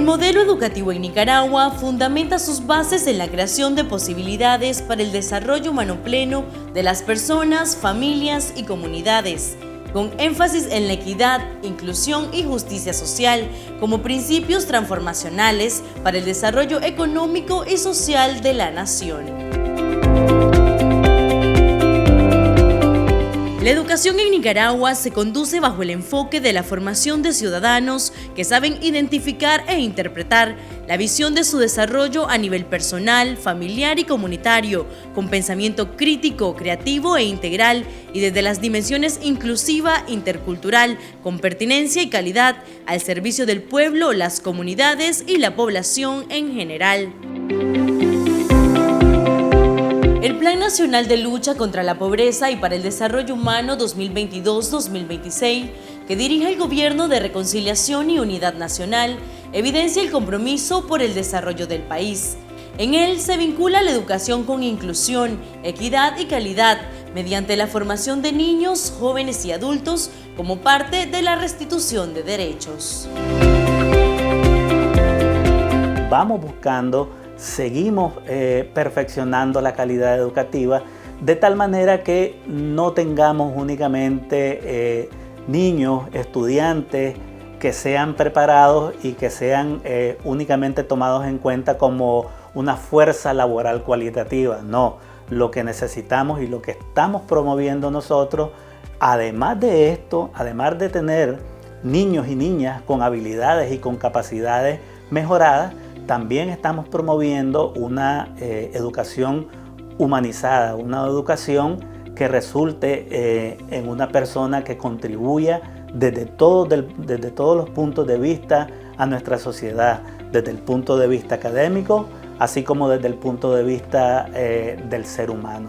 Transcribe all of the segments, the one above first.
modelo educativo en Nicaragua fundamenta sus bases en la creación de posibilidades para el desarrollo humano pleno de las personas, familias y comunidades, con énfasis en la equidad, inclusión y justicia social como principios transformacionales para el desarrollo económico y social de la nación. La educación en Nicaragua se conduce bajo el enfoque de la formación de ciudadanos que saben identificar e interpretar la visión de su desarrollo a nivel personal, familiar y comunitario, con pensamiento crítico, creativo e integral y desde las dimensiones inclusiva, intercultural, con pertinencia y calidad, al servicio del pueblo, las comunidades y la población en general. El Plan Nacional de Lucha contra la Pobreza y para el Desarrollo Humano 2022-2026, que dirige el Gobierno de Reconciliación y Unidad Nacional, evidencia el compromiso por el desarrollo del país. En él se vincula la educación con inclusión, equidad y calidad, mediante la formación de niños, jóvenes y adultos como parte de la restitución de derechos. Vamos buscando, seguimos perfeccionando la calidad educativa de tal manera que no tengamos únicamente niños, estudiantes que sean preparados y que sean únicamente tomados en cuenta como una fuerza laboral cualitativa. No, lo que necesitamos y lo que estamos promoviendo nosotros, además de esto, además de tener niños y niñas con habilidades y con capacidades mejoradas, también estamos promoviendo una educación humanizada, una educación que resulte en una persona que contribuya desde todos los puntos de vista a nuestra sociedad, desde el punto de vista académico, así como desde el punto de vista del ser humano.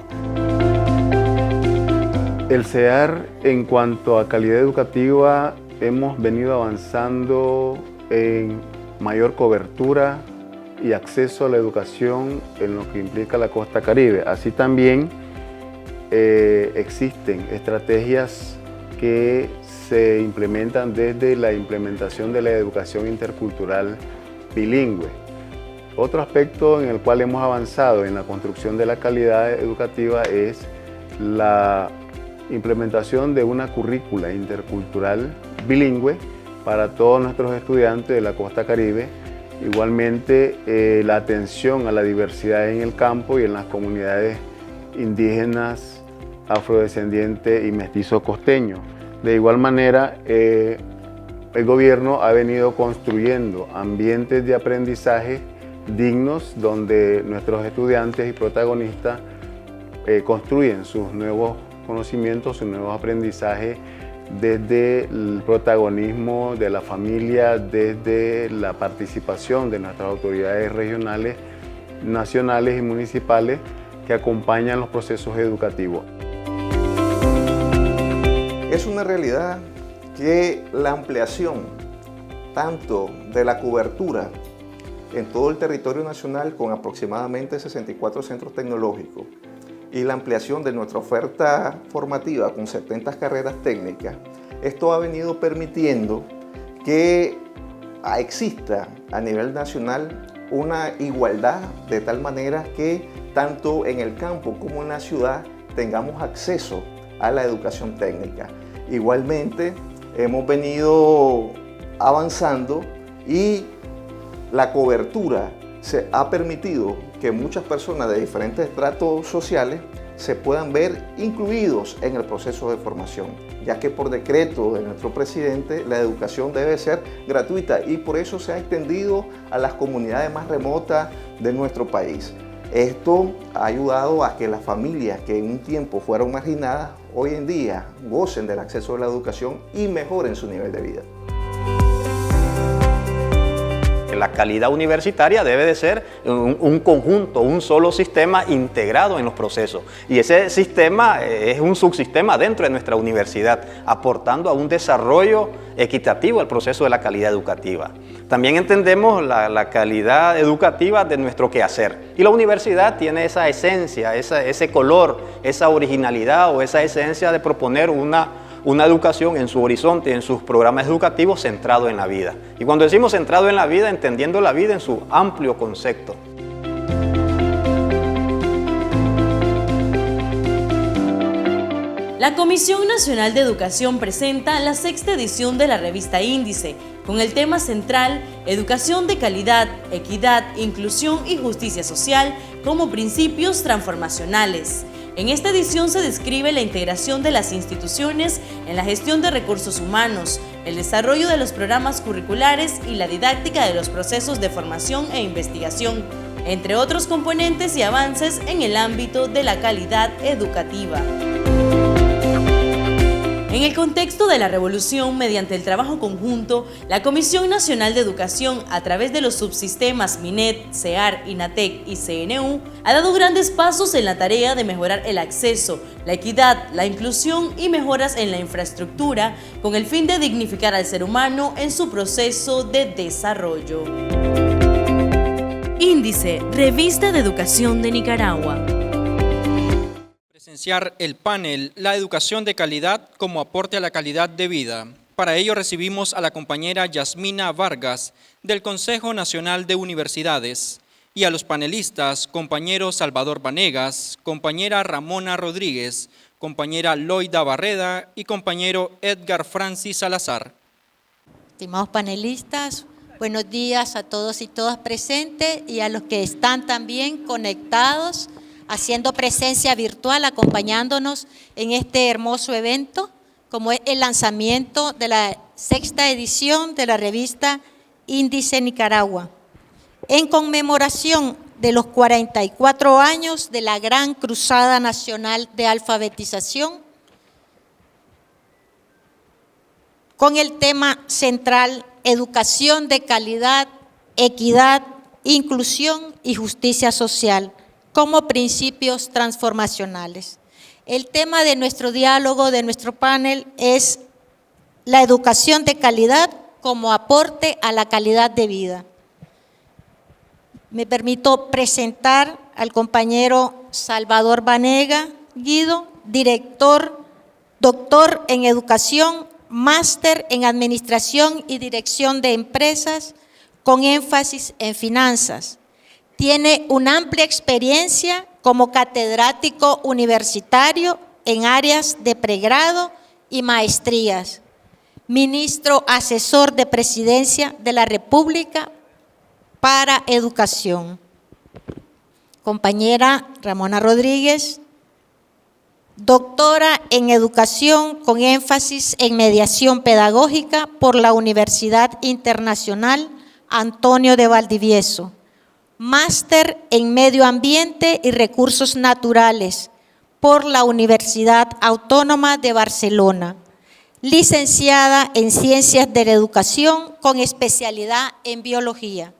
El CEAR, en cuanto a calidad educativa, hemos venido avanzando en mayor cobertura y acceso a la educación en lo que implica la costa caribe. Así también existen estrategias que se implementan desde la implementación de la educación intercultural bilingüe. Otro aspecto en el cual hemos avanzado en la construcción de la calidad educativa es la implementación de una currícula intercultural bilingüe para todos nuestros estudiantes de la costa caribe. Igualmente, la atención a la diversidad en el campo y en las comunidades indígenas, afrodescendientes y mestizos costeños. De igual manera, el gobierno ha venido construyendo ambientes de aprendizaje dignos donde nuestros estudiantes y protagonistas construyen sus nuevos conocimientos, sus nuevos aprendizajes desde el protagonismo de la familia, desde la participación de nuestras autoridades regionales, nacionales y municipales que acompañan los procesos educativos. Es una realidad que la ampliación tanto de la cobertura en todo el territorio nacional con aproximadamente 64 centros tecnológicos y la ampliación de nuestra oferta formativa con 70 carreras técnicas, esto ha venido permitiendo que exista a nivel nacional una igualdad de tal manera que tanto en el campo como en la ciudad tengamos acceso a la educación técnica. Igualmente hemos venido avanzando y la cobertura se ha permitido que muchas personas de diferentes estratos sociales se puedan ver incluidos en el proceso de formación, ya que por decreto de nuestro presidente la educación debe ser gratuita y por eso se ha extendido a las comunidades más remotas de nuestro país. Esto ha ayudado a que las familias que en un tiempo fueron marginadas, hoy en día gocen del acceso a la educación y mejoren su nivel de vida. La calidad universitaria debe de ser un conjunto, un solo sistema integrado en los procesos. Y ese sistema es un subsistema dentro de nuestra universidad, aportando a un desarrollo equitativo al proceso de la calidad educativa. También entendemos la calidad educativa de nuestro quehacer. Y la universidad tiene esa esencia, ese color, esa originalidad o esa esencia de proponer una una educación en su horizonte, en sus programas educativos centrado en la vida. Y cuando decimos centrado en la vida, entendiendo la vida en su amplio concepto. La Comisión Nacional de Educación presenta la 6ª edición de la revista Índice, con el tema central Educación de calidad, equidad, inclusión y justicia social como principios transformacionales. En esta edición se describe la integración de las instituciones en la gestión de recursos humanos, el desarrollo de los programas curriculares y la didáctica de los procesos de formación e investigación, entre otros componentes y avances en el ámbito de la calidad educativa. En el contexto de la revolución, mediante el trabajo conjunto, la Comisión Nacional de Educación, a través de los subsistemas MINET, CEAR, INATEC y CNU, ha dado grandes pasos en la tarea de mejorar el acceso, la equidad, la inclusión y mejoras en la infraestructura, con el fin de dignificar al ser humano en su proceso de desarrollo. Índice, Revista de Educación de Nicaragua. Presenciar el panel La educación de calidad como aporte a la calidad de vida. Para ello recibimos a la compañera Yasmina Vargas del Consejo Nacional de Universidades y a los panelistas, compañero Salvador Vanegas, compañera Ramona Rodríguez, compañera Loida Barreda y compañero Edgar Francis Salazar. Estimados panelistas, buenos días a todos y todas presentes y a los que están también conectados, haciendo presencia virtual, acompañándonos en este hermoso evento, como es el lanzamiento de la 6ª edición de la revista Índice Nicaragua, en conmemoración de los 44 años de la Gran Cruzada Nacional de Alfabetización, con el tema central Educación de calidad, equidad, inclusión y justicia social como principios transformacionales. El tema de nuestro diálogo, de nuestro panel, es la educación de calidad como aporte a la calidad de vida. Me permito presentar al compañero Salvador Vanegas Guido, director, doctor en educación, máster en administración y dirección de empresas, con énfasis en finanzas. Tiene una amplia experiencia como catedrático universitario en áreas de pregrado y maestrías. Ministro asesor de Presidencia de la República para Educación. Compañera Ramona Rodríguez, doctora en Educación con énfasis en Mediación Pedagógica por la Universidad Internacional Antonio de Valdivieso. Máster en Medio Ambiente y Recursos Naturales por la Universidad Autónoma de Barcelona. Licenciada en Ciencias de la Educación con especialidad en Biología.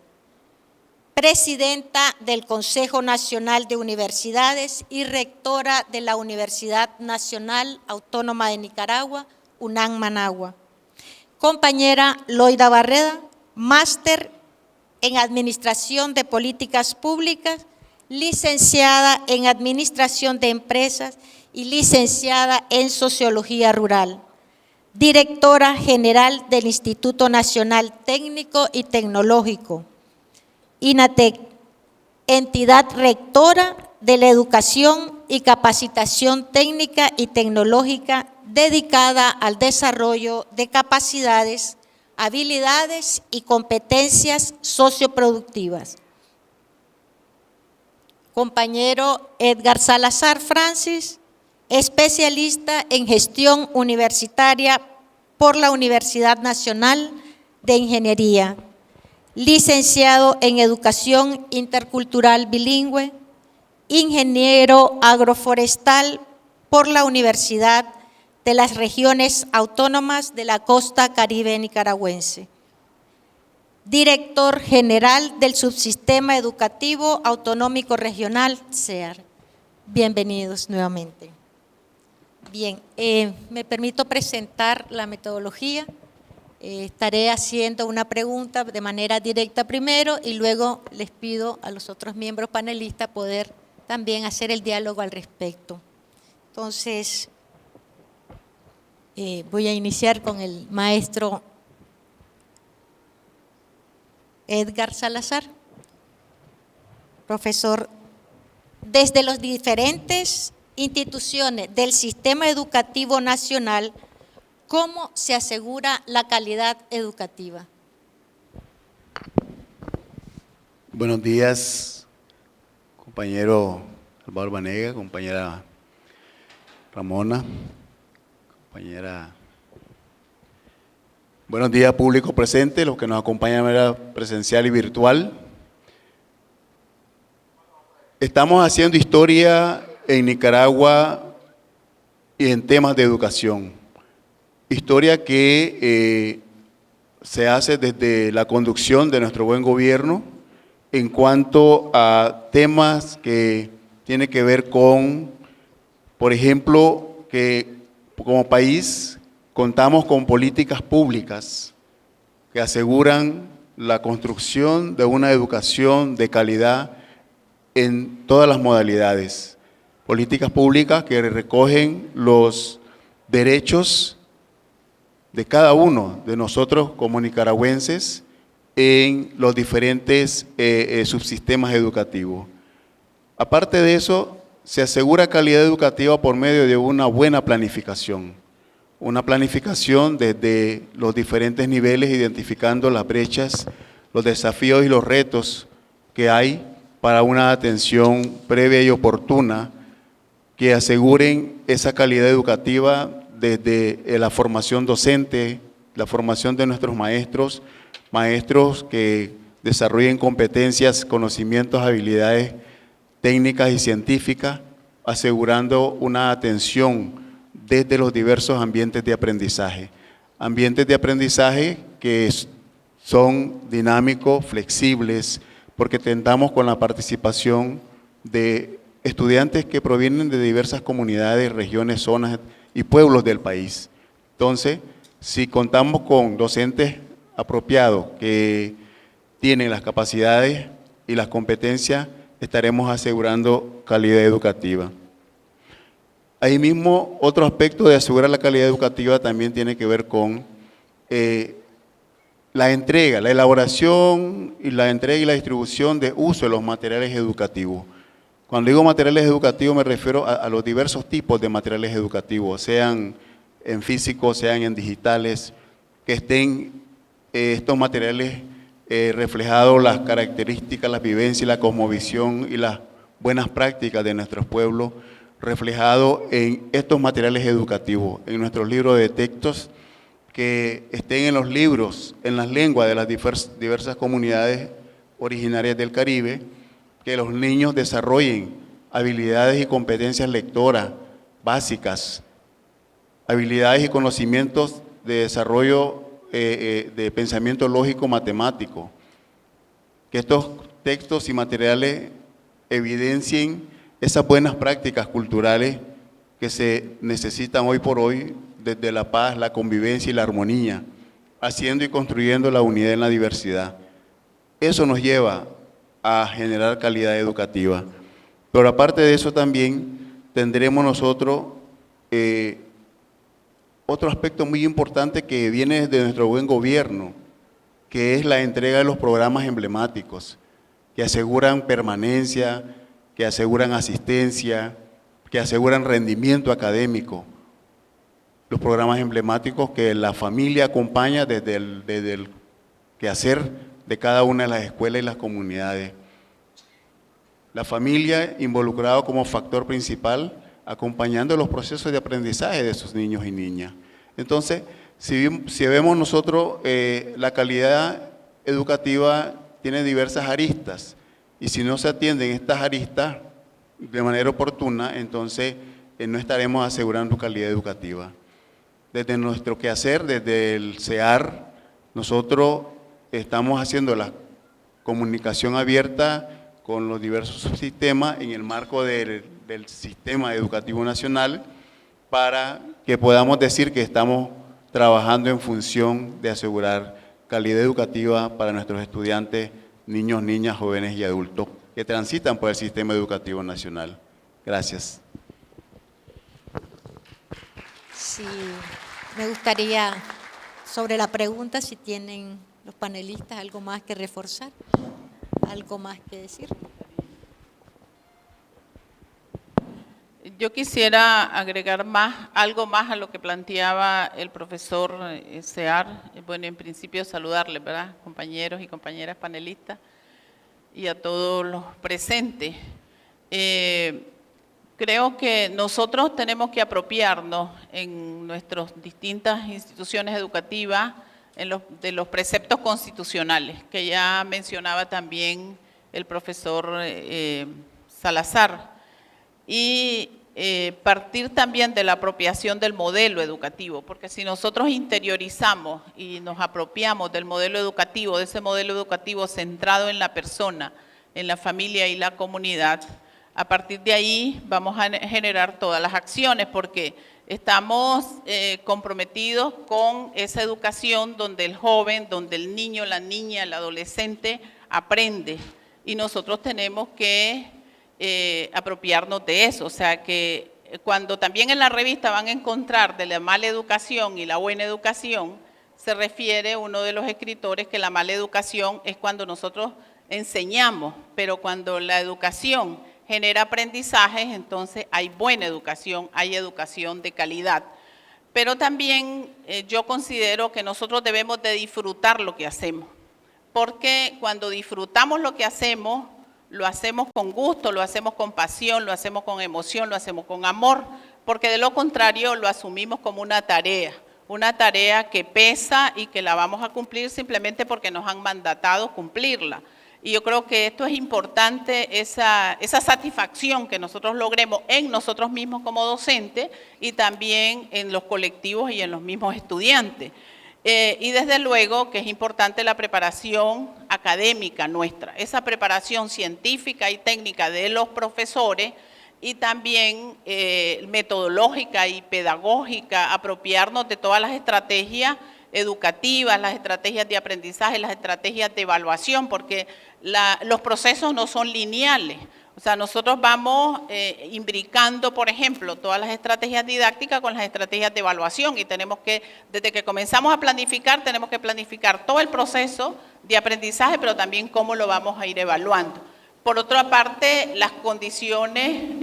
Presidenta del Consejo Nacional de Universidades y rectora de la Universidad Nacional Autónoma de Nicaragua, UNAM Managua. Compañera Loida Barreda, máster en Administración de Políticas Públicas, licenciada en Administración de Empresas y licenciada en Sociología Rural. Directora General del Instituto Nacional Técnico y Tecnológico, INATEC, entidad rectora de la educación y capacitación técnica y tecnológica dedicada al desarrollo de capacidades, habilidades y competencias socioproductivas. Compañero Edgar Salazar Francis, especialista en gestión universitaria por la Universidad Nacional de Ingeniería, licenciado en Educación Intercultural Bilingüe, ingeniero agroforestal por la Universidad de las Regiones Autónomas de la Costa Caribe Nicaragüense, director general del Subsistema Educativo Autonómico Regional, CEAR. Bienvenidos nuevamente. Bien, me permito presentar la metodología. Estaré haciendo una pregunta de manera directa primero y luego les pido a los otros miembros panelistas poder también hacer el diálogo al respecto. Entonces, Voy a iniciar con el maestro Edgar Salazar. Profesor, desde las diferentes instituciones del sistema educativo nacional, ¿cómo se asegura la calidad educativa? Buenos días, compañero Álvaro Banega, compañera Ramona, compañera. Buenos días, público presente, los que nos acompañan de manera presencial y virtual. Estamos haciendo historia en Nicaragua y en temas de educación. Historia que se hace desde la conducción de nuestro buen gobierno en cuanto a temas que tienen que ver con, por ejemplo, que como país contamos con políticas públicas que aseguran la construcción de una educación de calidad en todas las modalidades. Políticas públicas que recogen los derechos de cada uno de nosotros como nicaragüenses en los diferentes subsistemas educativos. Aparte de eso, se asegura calidad educativa por medio de una buena planificación. Una planificación desde los diferentes niveles, identificando las brechas, los desafíos y los retos que hay para una atención previa y oportuna que aseguren esa calidad educativa desde la formación docente, la formación de nuestros maestros, maestros que desarrollen competencias, conocimientos, habilidades técnicas y científicas, asegurando una atención desde los diversos ambientes de aprendizaje. Ambientes de aprendizaje que son dinámicos, flexibles, porque tentamos con la participación de estudiantes que provienen de diversas comunidades, regiones, zonas y pueblos del país. Entonces, si contamos con docentes apropiados que tienen las capacidades y las competencias, estaremos asegurando calidad educativa. Ahí mismo, otro aspecto de asegurar la calidad educativa también tiene que ver con la entrega, la elaboración y la entrega y la distribución de uso de los materiales educativos. Cuando digo materiales educativos me refiero a los diversos tipos de materiales educativos, sean en físico, sean en digitales, que estén estos materiales reflejados las características, las vivencias, la cosmovisión y las buenas prácticas de nuestros pueblos, reflejado en estos materiales educativos, en nuestros libros de textos, que estén en los libros, en las lenguas de las diversas comunidades originarias del Caribe, que los niños desarrollen habilidades y competencias lectoras básicas, habilidades y conocimientos de desarrollo de pensamiento lógico matemático, que estos textos y materiales evidencien esas buenas prácticas culturales que se necesitan hoy por hoy desde la paz, la convivencia y la armonía, haciendo y construyendo la unidad en la diversidad. Eso nos lleva a generar calidad educativa. Pero aparte de eso también tendremos nosotros otro aspecto muy importante que viene de nuestro buen gobierno, que es la entrega de los programas emblemáticos, que aseguran permanencia, que aseguran asistencia, que aseguran rendimiento académico. Los programas emblemáticos que la familia acompaña desde el quehacer de cada una de las escuelas y las comunidades. La familia involucrada como factor principal, acompañando los procesos de aprendizaje de sus niños y niñas. Entonces, si vemos nosotros, la calidad educativa tiene diversas aristas, y si no se atienden estas aristas de manera oportuna, entonces no estaremos asegurando calidad educativa. Desde nuestro quehacer, desde el CEAR, nosotros estamos haciendo la comunicación abierta con los diversos subsistemas en el marco del Sistema Educativo Nacional, para que podamos decir que estamos trabajando en función de asegurar calidad educativa para nuestros estudiantes, niños, niñas, jóvenes y adultos que transitan por el Sistema Educativo Nacional. Gracias. Sí. Me gustaría, sobre la pregunta, si tienen los panelistas algo más que reforzar, algo más que decir. Yo quisiera agregar algo más a lo que planteaba el profesor Sear. Bueno, en principio saludarles, ¿verdad? Compañeros y compañeras panelistas y a todos los presentes. Creo que nosotros tenemos que apropiarnos en nuestras distintas instituciones educativas de los preceptos constitucionales, que ya mencionaba también el profesor Salazar, y partir también de la apropiación del modelo educativo, porque si nosotros interiorizamos y nos apropiamos del modelo educativo, de ese modelo educativo centrado en la persona, en la familia y la comunidad, a partir de ahí vamos a generar todas las acciones, porque estamos comprometidos con esa educación donde el joven, donde el niño, la niña, el adolescente aprende, y nosotros tenemos que apropiarnos de eso. O sea que cuando también en la revista van a encontrar de la mala educación y la buena educación, se refiere uno de los escritores que la mala educación es cuando nosotros enseñamos, pero cuando la educación genera aprendizajes, entonces hay buena educación, hay educación de calidad. Pero también yo considero que nosotros debemos de disfrutar lo que hacemos, porque cuando disfrutamos lo que hacemos, lo hacemos con gusto, lo hacemos con pasión, lo hacemos con emoción, lo hacemos con amor, porque de lo contrario lo asumimos como una tarea que pesa y que la vamos a cumplir simplemente porque nos han mandatado cumplirla. Y yo creo que esto es importante, esa satisfacción que nosotros logremos en nosotros mismos como docentes y también en los colectivos y en los mismos estudiantes. Y desde luego que es importante la preparación académica nuestra, esa preparación científica y técnica de los profesores y también metodológica y pedagógica, apropiarnos de todas las estrategias educativas, las estrategias de aprendizaje, las estrategias de evaluación, porque los procesos no son lineales. O sea, nosotros vamos imbricando, por ejemplo, todas las estrategias didácticas con las estrategias de evaluación y tenemos que, desde que comenzamos a planificar, tenemos que planificar todo el proceso de aprendizaje, pero también cómo lo vamos a ir evaluando. Por otra parte, las condiciones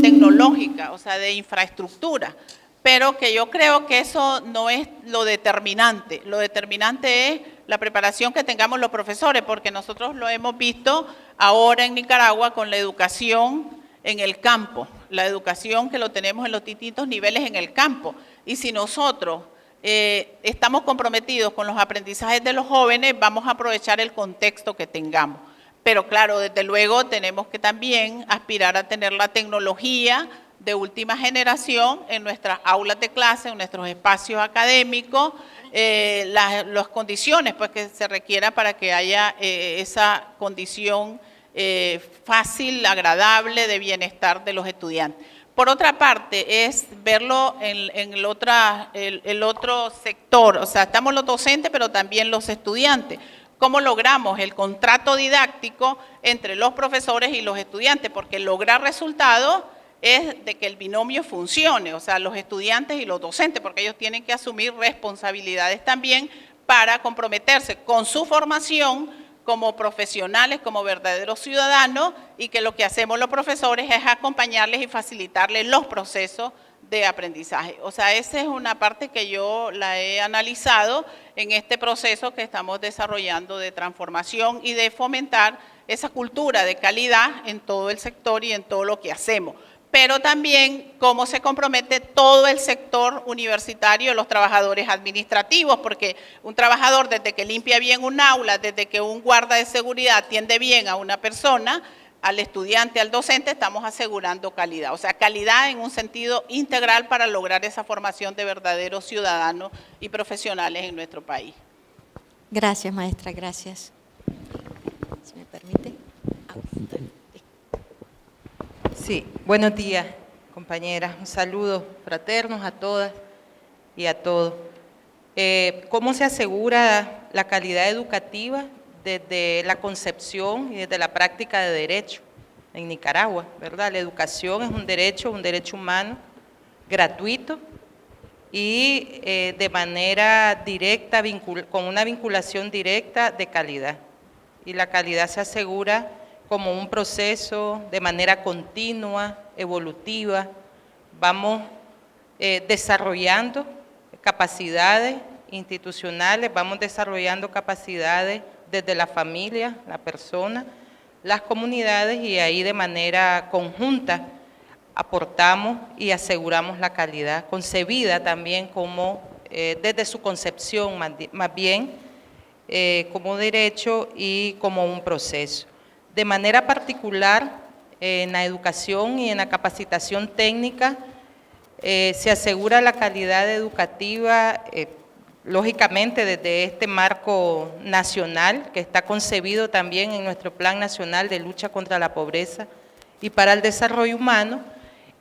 tecnológicas, o sea, de infraestructura, pero que yo creo que eso no es lo determinante. Lo determinante es la preparación que tengamos los profesores, porque nosotros lo hemos visto ahora en Nicaragua con la educación en el campo, la educación que lo tenemos en los distintos niveles en el campo. Y si nosotros estamos comprometidos con los aprendizajes de los jóvenes, vamos a aprovechar el contexto que tengamos. Pero claro, desde luego tenemos que también aspirar a tener la tecnología de última generación en nuestras aulas de clase, en nuestros espacios académicos, las condiciones pues, que se requiera para que haya esa condición fácil, agradable, de bienestar de los estudiantes. Por otra parte, es verlo en el otro sector, o sea, estamos los docentes, pero también los estudiantes. ¿Cómo logramos el contrato didáctico entre los profesores y los estudiantes? Porque lograr resultados es de que el binomio funcione, o sea, los estudiantes y los docentes, porque ellos tienen que asumir responsabilidades también para comprometerse con su formación como profesionales, como verdaderos ciudadanos, y que lo que hacemos los profesores es acompañarles y facilitarles los procesos de aprendizaje. O sea, esa es una parte que yo la he analizado en este proceso que estamos desarrollando de transformación y de fomentar esa cultura de calidad en todo el sector y en todo lo que hacemos. Pero también cómo se compromete todo el sector universitario, los trabajadores administrativos, porque un trabajador desde que limpia bien un aula, desde que un guarda de seguridad atiende bien a una persona, al estudiante, al docente, estamos asegurando calidad. O sea, calidad en un sentido integral para lograr esa formación de verdaderos ciudadanos y profesionales en nuestro país. Gracias, maestra, gracias. Si me permite. Sí, buenos días, compañeras. Un saludo fraternos a todas y a todos. ¿Cómo se asegura la calidad educativa desde la concepción y desde la práctica de derecho en Nicaragua, ¿verdad? La educación es un derecho humano, gratuito, y de manera directa, con una vinculación directa de calidad. Y la calidad se asegura como un proceso de manera continua, evolutiva. Vamos desarrollando capacidades institucionales, vamos desarrollando capacidades desde la familia, la persona, las comunidades, y ahí de manera conjunta aportamos y aseguramos la calidad, concebida también como, desde su concepción más bien, como derecho y como un proceso. De manera particular, en la educación y en la capacitación técnica, se asegura la calidad educativa, lógicamente desde este marco nacional, que está concebido también en nuestro Plan Nacional de Lucha contra la Pobreza y para el Desarrollo Humano,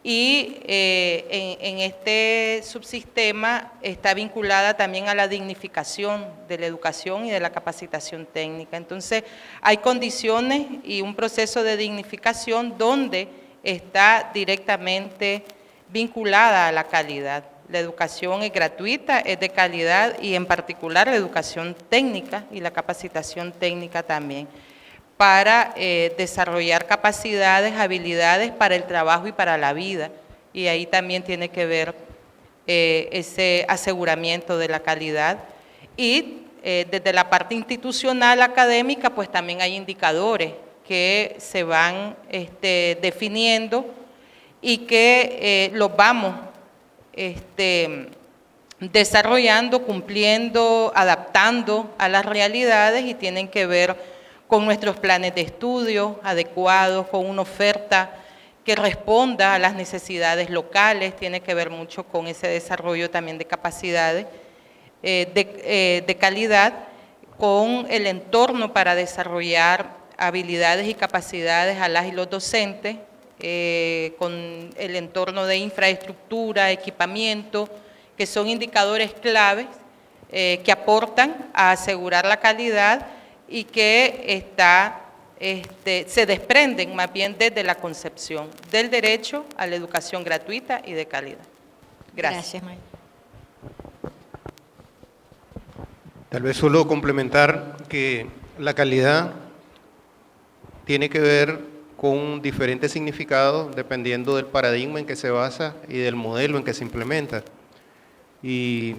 y en este subsistema está vinculada también a la dignificación de la educación y de la capacitación técnica. Entonces, hay condiciones y un proceso de dignificación donde está directamente vinculada a la calidad. La educación es gratuita, es de calidad, y en particular la educación técnica y la capacitación técnica también, para desarrollar capacidades, habilidades para el trabajo y para la vida. Y ahí también tiene que ver ese aseguramiento de la calidad. Y desde la parte institucional académica, pues también hay indicadores que se van definiendo y que los vamos desarrollando, cumpliendo, adaptando a las realidades, y tienen que ver con nuestros planes de estudio adecuados, con una oferta que responda a las necesidades locales, tiene que ver mucho con ese desarrollo también de capacidades de calidad, con el entorno para desarrollar habilidades y capacidades a las y los docentes, con el entorno de infraestructura, equipamiento, que son indicadores claves que aportan a asegurar la calidad y que se desprenden más bien desde la concepción del derecho a la educación gratuita y de calidad. Gracias. Gracias, Maya. Tal vez solo complementar que la calidad tiene que ver con diferentes significados dependiendo del paradigma en que se basa y del modelo en que se implementa. Y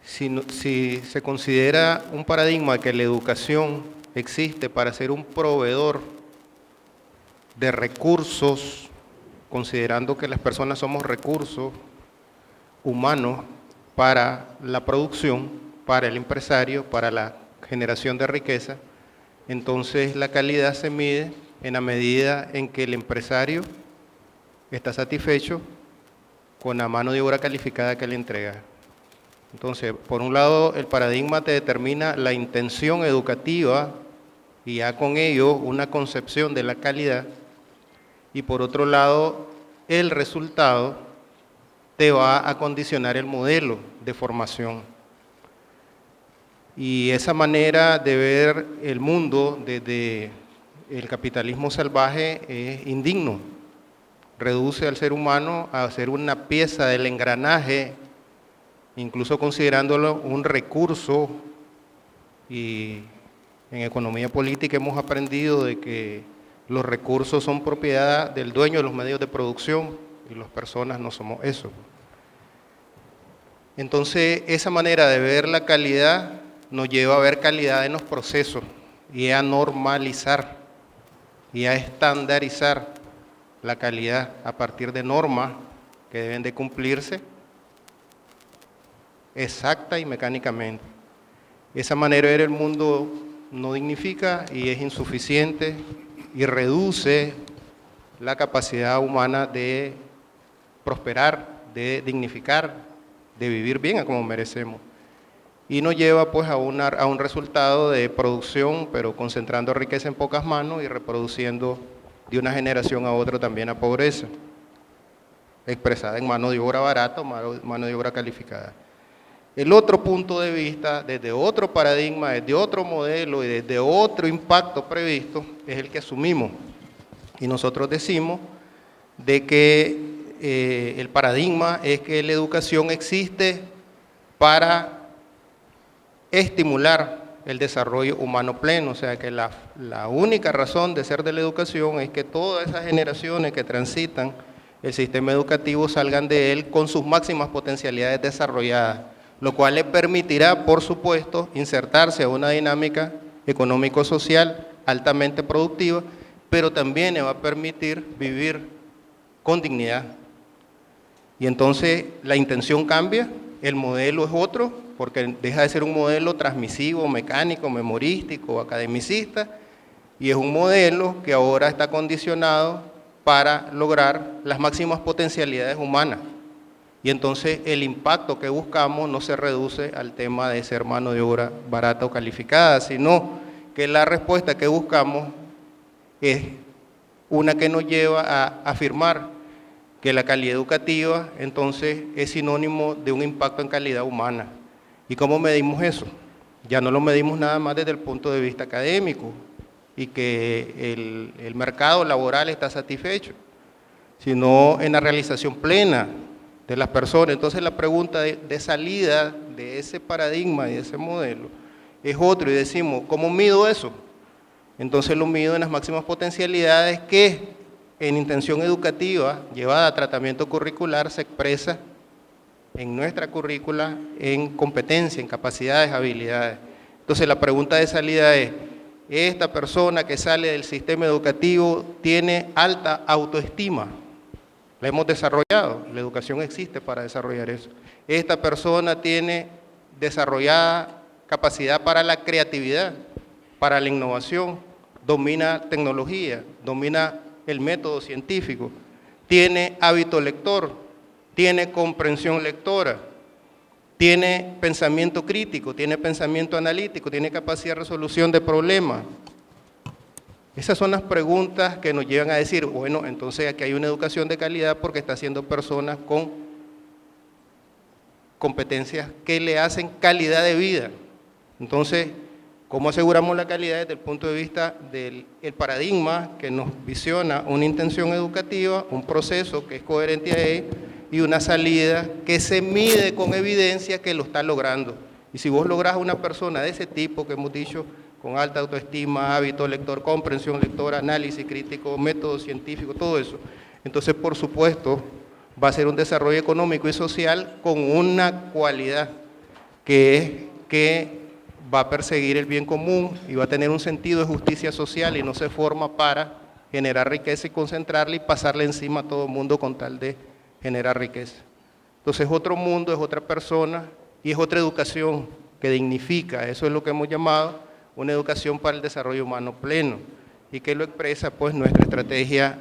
si se considera un paradigma que la educación existe para ser un proveedor de recursos, considerando que las personas somos recursos humanos para la producción, para el empresario, para la generación de riqueza, entonces la calidad se mide en la medida en que el empresario está satisfecho con la mano de obra calificada que le entrega. Entonces, por un lado, el paradigma te determina la intención educativa y ya con ello una concepción de la calidad, y por otro lado, el resultado te va a condicionar el modelo de formación. Y esa manera de ver el mundo desde el capitalismo salvaje es indigno. Reduce al ser humano a ser una pieza del engranaje, incluso considerándolo un recurso, y en economía política hemos aprendido de que los recursos son propiedad del dueño de los medios de producción y las personas no somos eso. Entonces, esa manera de ver la calidad nos lleva a ver calidad en los procesos y a normalizar y a estandarizar la calidad a partir de normas que deben de cumplirse exacta y mecánicamente. Esa manera de ver el mundo no dignifica y es insuficiente y reduce la capacidad humana de prosperar, de dignificar, de vivir bien a como merecemos. Y nos lleva pues a un resultado de producción, pero concentrando riqueza en pocas manos y reproduciendo de una generación a otra también a pobreza, expresada en mano de obra barata o mano de obra calificada. El otro punto de vista, desde otro paradigma, desde otro modelo y desde otro impacto previsto, es el que asumimos. Y nosotros decimos de que el paradigma es que la educación existe para estimular el desarrollo humano pleno, o sea que la única razón de ser de la educación es que todas esas generaciones que transitan el sistema educativo salgan de él con sus máximas potencialidades desarrolladas, lo cual le permitirá, por supuesto, insertarse a una dinámica económico-social altamente productiva, pero también le va a permitir vivir con dignidad. Y entonces la intención cambia, el modelo es otro, porque deja de ser un modelo transmisivo, mecánico, memorístico, academicista, y es un modelo que ahora está condicionado para lograr las máximas potencialidades humanas. Y entonces el impacto que buscamos no se reduce al tema de ser mano de obra barata o calificada, sino que la respuesta que buscamos es una que nos lleva a afirmar que la calidad educativa entonces es sinónimo de un impacto en calidad humana. ¿Y cómo medimos eso? Ya no lo medimos nada más desde el punto de vista académico y que el mercado laboral está satisfecho, sino en la realización plena de las personas. Entonces la pregunta de salida de ese paradigma y de ese modelo es otro y decimos, ¿cómo mido eso? Entonces lo mido en las máximas potencialidades que en intención educativa llevada a tratamiento curricular se expresa en nuestra currícula en competencia, en capacidades, habilidades. Entonces la pregunta de salida es, ¿esta persona que sale del sistema educativo tiene alta autoestima? La hemos desarrollado, la educación existe para desarrollar eso. ¿Esta persona tiene desarrollada capacidad para la creatividad, para la innovación, domina tecnología, domina el método científico, tiene hábito lector, tiene comprensión lectora, tiene pensamiento crítico, tiene pensamiento analítico, tiene capacidad de resolución de problemas? Esas son las preguntas que nos llevan a decir, bueno, entonces aquí hay una educación de calidad porque está haciendo personas con competencias que le hacen calidad de vida. Entonces, ¿cómo aseguramos la calidad desde el punto de vista del paradigma que nos visiona una intención educativa, un proceso que es coherente a él y una salida que se mide con evidencia que lo está logrando? Y si vos lográs una persona de ese tipo que hemos dicho, con alta autoestima, hábito lector, comprensión lectora, análisis crítico, método científico, todo eso, entonces por supuesto va a ser un desarrollo económico y social con una cualidad que es que va a perseguir el bien común y va a tener un sentido de justicia social y no se forma para generar riqueza y concentrarla y pasarle encima a todo el mundo con tal de generar riqueza. Entonces es otro mundo, es otra persona y es otra educación que dignifica, eso es lo que hemos llamado una educación para el desarrollo humano pleno y que lo expresa pues nuestra estrategia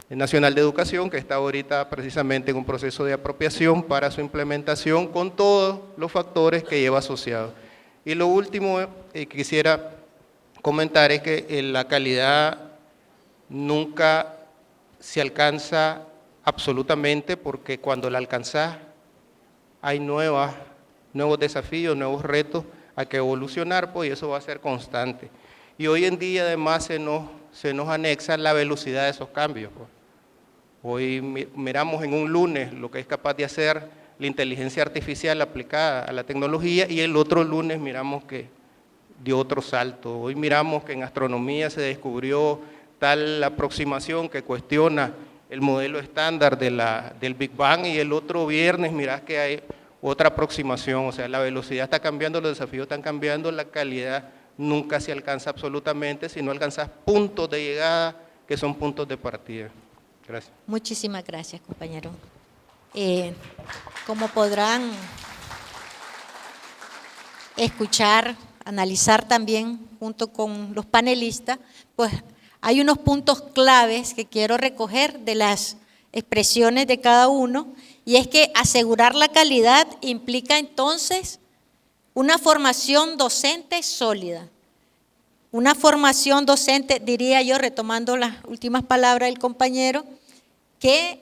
nacional de educación que está ahorita precisamente en un proceso de apropiación para su implementación con todos los factores que lleva asociado. Y lo último que quisiera comentar es que la calidad nunca se alcanza absolutamente porque cuando la alcanzás hay nuevos desafíos, nuevos retos a que evolucionar, pues y eso va a ser constante. Y hoy en día además se nos anexa la velocidad de esos cambios. Pues. Hoy miramos en un lunes lo que es capaz de hacer la inteligencia artificial aplicada a la tecnología y el otro lunes miramos que dio otro salto. Hoy miramos que en astronomía se descubrió tal aproximación que cuestiona el modelo estándar del Big Bang y el otro viernes mirás que hay otra aproximación, o sea, la velocidad está cambiando, los desafíos están cambiando, la calidad nunca se alcanza absolutamente, sino alcanzas puntos de llegada que son puntos de partida. Gracias. Muchísimas gracias, compañero. Como podrán escuchar, analizar también junto con los panelistas, pues hay unos puntos claves que quiero recoger de las expresiones de cada uno, y es que asegurar la calidad implica entonces una formación docente sólida. Una formación docente, diría yo, retomando las últimas palabras del compañero, que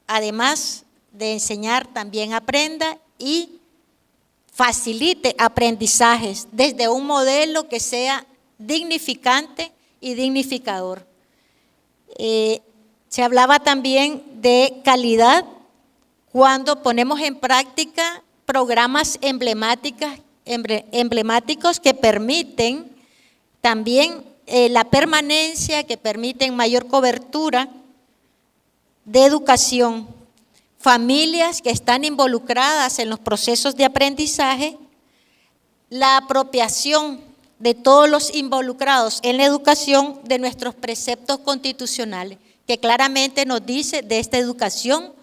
además de enseñar también aprenda y facilite aprendizajes desde un modelo que sea dignificante y dignificador. Se hablaba también de calidad cuando ponemos en práctica programas emblemáticos que permiten también la permanencia, que permiten mayor cobertura de educación, familias que están involucradas en los procesos de aprendizaje, la apropiación de todos los involucrados en la educación de nuestros preceptos constitucionales, que claramente nos dice de esta educación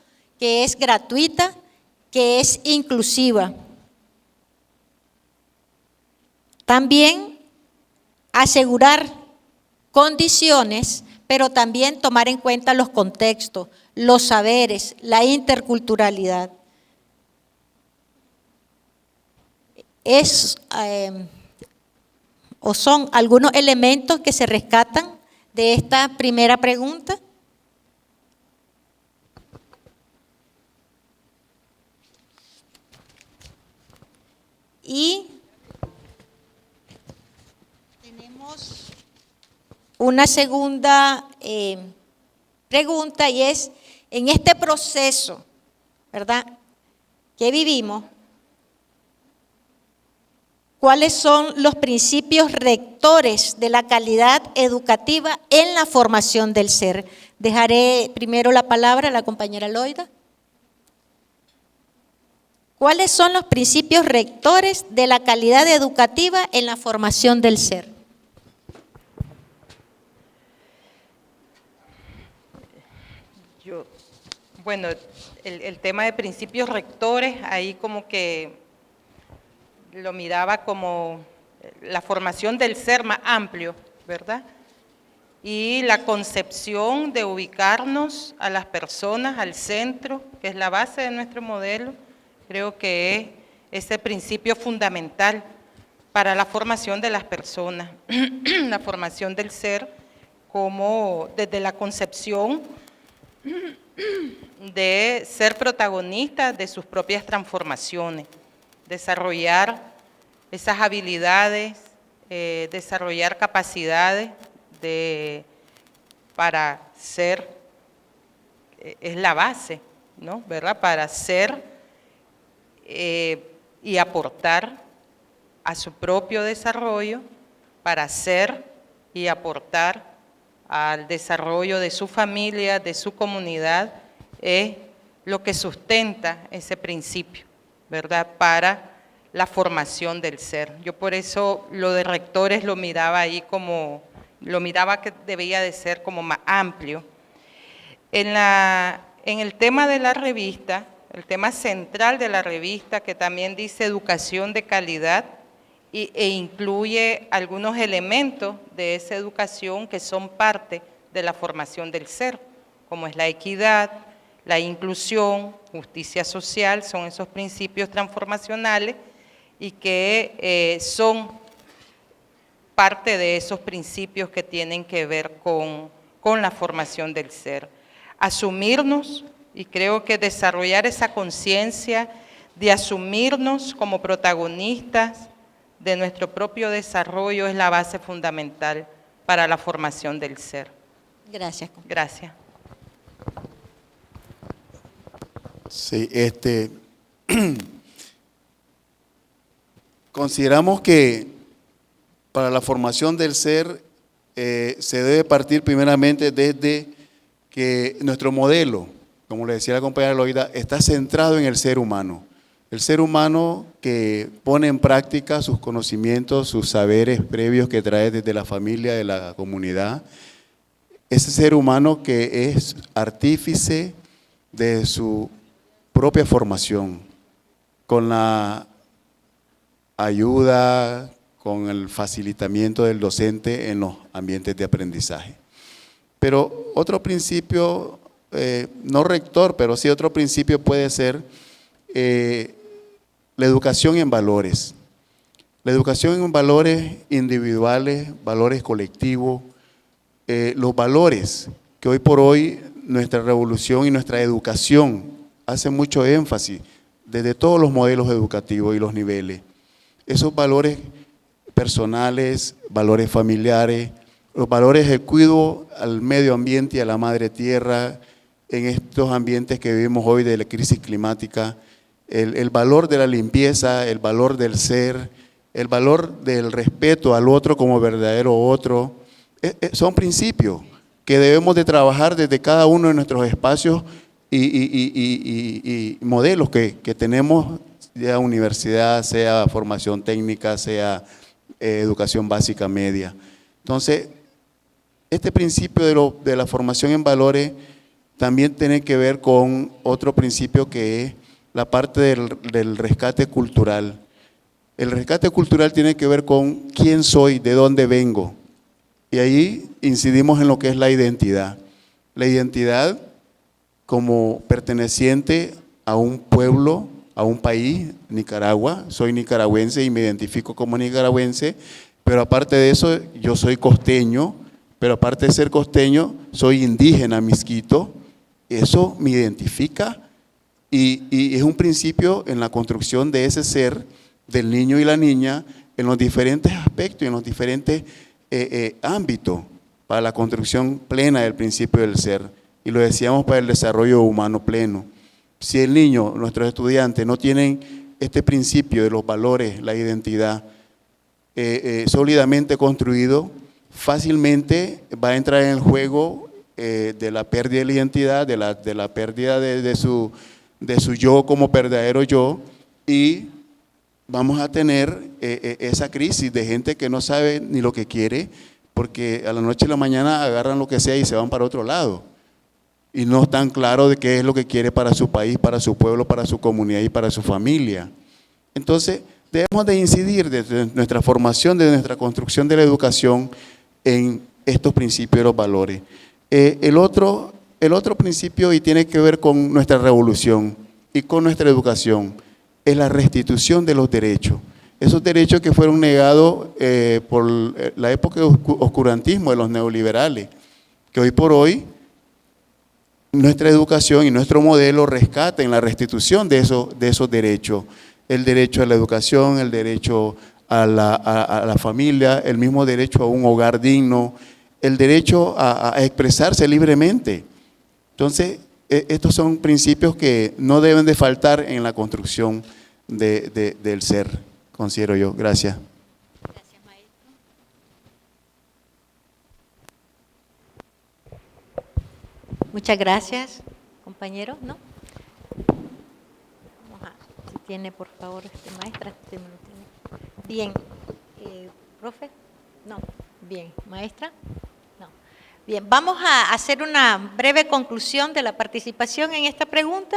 que es gratuita, que es inclusiva. También asegurar condiciones, pero también tomar en cuenta los contextos, los saberes, la interculturalidad. O son algunos elementos que se rescatan de esta primera pregunta. Y tenemos una segunda pregunta, y es, en este proceso, ¿verdad?, que vivimos, ¿cuáles son los principios rectores de la calidad educativa en la formación del ser? Dejaré primero la palabra a la compañera Loida. ¿Cuáles son los principios rectores de la calidad educativa en la formación del ser? Bueno, el tema de principios rectores, ahí como que lo miraba como la formación del ser más amplio, ¿verdad? Y la concepción de ubicarnos a las personas al centro, que es la base de nuestro modelo, creo que es ese principio fundamental para la formación de las personas, la formación del ser, como desde la concepción de ser protagonistas de sus propias transformaciones, desarrollar esas habilidades, desarrollar capacidades para ser, es la base, ¿no?, ¿verdad?, para ser y aportar a su propio desarrollo, para ser y aportar al desarrollo de su familia, de su comunidad, es lo que sustenta ese principio, ¿verdad?, para la formación del ser. Yo por eso lo de rectores lo miraba ahí como, lo miraba que debía de ser como más amplio. En el tema de la revista, el tema central de la revista, que también dice educación de calidad, e incluye algunos elementos de esa educación que son parte de la formación del ser, como es la equidad, la inclusión, justicia social, son esos principios transformacionales y que son parte de esos principios que tienen que ver con la formación del ser. Asumirnos, y creo que desarrollar esa conciencia de asumirnos como protagonistas de nuestro propio desarrollo es la base fundamental para la formación del ser. Gracias. Gracias. Sí, consideramos que para la formación del ser se debe partir primeramente desde que nuestro modelo, como le decía la compañera Loida, está centrado en el ser humano. El ser humano que pone en práctica sus conocimientos, sus saberes previos que trae desde la familia, de la comunidad. Ese ser humano que es artífice de su propia formación, con la ayuda, con el facilitamiento del docente en los ambientes de aprendizaje. Pero otro principio, no rector, pero sí otro principio puede ser la educación en valores. La educación en valores individuales, valores colectivos, los valores que hoy por hoy nuestra revolución y nuestra educación hace mucho énfasis desde todos los modelos educativos y los niveles. Esos valores personales, valores familiares, Los valores del cuidado al medio ambiente y a la madre tierra, en estos ambientes que vivimos hoy de la crisis climática, el valor de la limpieza, el valor del ser, el valor del respeto al otro como verdadero otro, son principios que debemos de trabajar desde cada uno de nuestros espacios y modelos que tenemos, sea universidad, sea formación técnica, sea educación básica media. Entonces, este principio de la formación en valores también tiene que ver con otro principio que es la parte del rescate cultural. El rescate cultural tiene que ver con quién soy, de dónde vengo. Y ahí incidimos en lo que es la identidad. La identidad como perteneciente a un pueblo, a un país, Nicaragua. Soy nicaragüense y me identifico como nicaragüense, pero aparte de eso yo soy costeño, pero aparte de ser costeño soy indígena misquito. Eso me identifica y es un principio en la construcción de ese ser del niño y la niña en los diferentes aspectos y en los diferentes ámbitos para la construcción plena del principio del ser. Y lo decíamos para el desarrollo humano pleno. Si el niño, nuestros estudiantes, no tienen este principio de los valores, la identidad sólidamente construido, fácilmente va a entrar en el juego de la pérdida de la identidad, de la pérdida de su yo como verdadero yo, y vamos a tener esa crisis de gente que no sabe ni lo que quiere, porque a la noche y la mañana agarran lo que sea y se van para otro lado. Y no están claros de qué es lo que quiere para su país, para su pueblo, para su comunidad y para su familia. Entonces, debemos de incidir desde nuestra formación, desde nuestra construcción de la educación en estos principios de los valores. El otro principio, y tiene que ver con nuestra revolución y con nuestra educación, es la restitución de los derechos. Esos derechos que fueron negados por la época de oscurantismo de los neoliberales, que hoy por hoy nuestra educación y nuestro modelo rescata en la restitución de esos derechos. El derecho a la educación, el derecho a la familia, el mismo derecho a un hogar digno, el derecho a expresarse libremente. Entonces, estos son principios que no deben de faltar en la construcción del ser, considero yo. Gracias. Gracias, maestro. Muchas gracias, compañeros, ¿no? Vamos a, si tiene, por favor, maestra. Si me lo tiene. Bien, profe. No, bien, maestra. No. Bien, vamos a hacer una breve conclusión de la participación en esta pregunta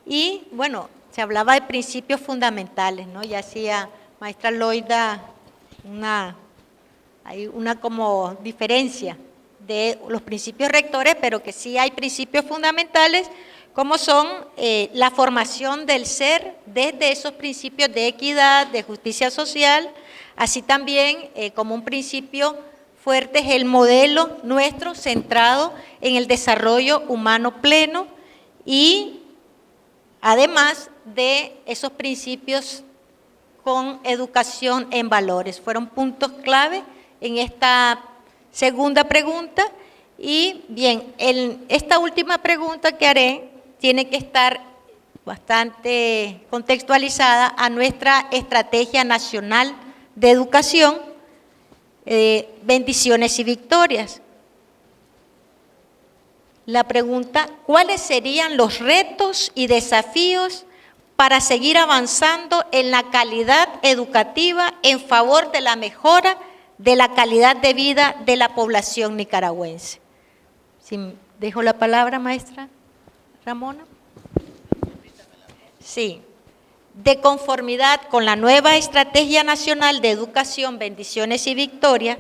y, bueno, se hablaba de principios fundamentales, ¿no? Ya hacía maestra Loida hay una como diferencia de los principios rectores, pero que sí hay principios fundamentales, como son la formación del ser desde esos principios de equidad, de justicia social, así también como un principio fuerte es el modelo nuestro centrado en el desarrollo humano pleno y además de esos principios con educación en valores. Fueron puntos clave en esta segunda pregunta y bien, esta última pregunta que haré tiene que estar bastante contextualizada a nuestra Estrategia Nacional de Educación, Bendiciones y Victorias. La pregunta, ¿cuáles serían los retos y desafíos para seguir avanzando en la calidad educativa en favor de la mejora de la calidad de vida de la población nicaragüense? Si dejo la palabra, maestra Ramona. Sí. De conformidad con la nueva Estrategia Nacional de Educación, Bendiciones y Victorias,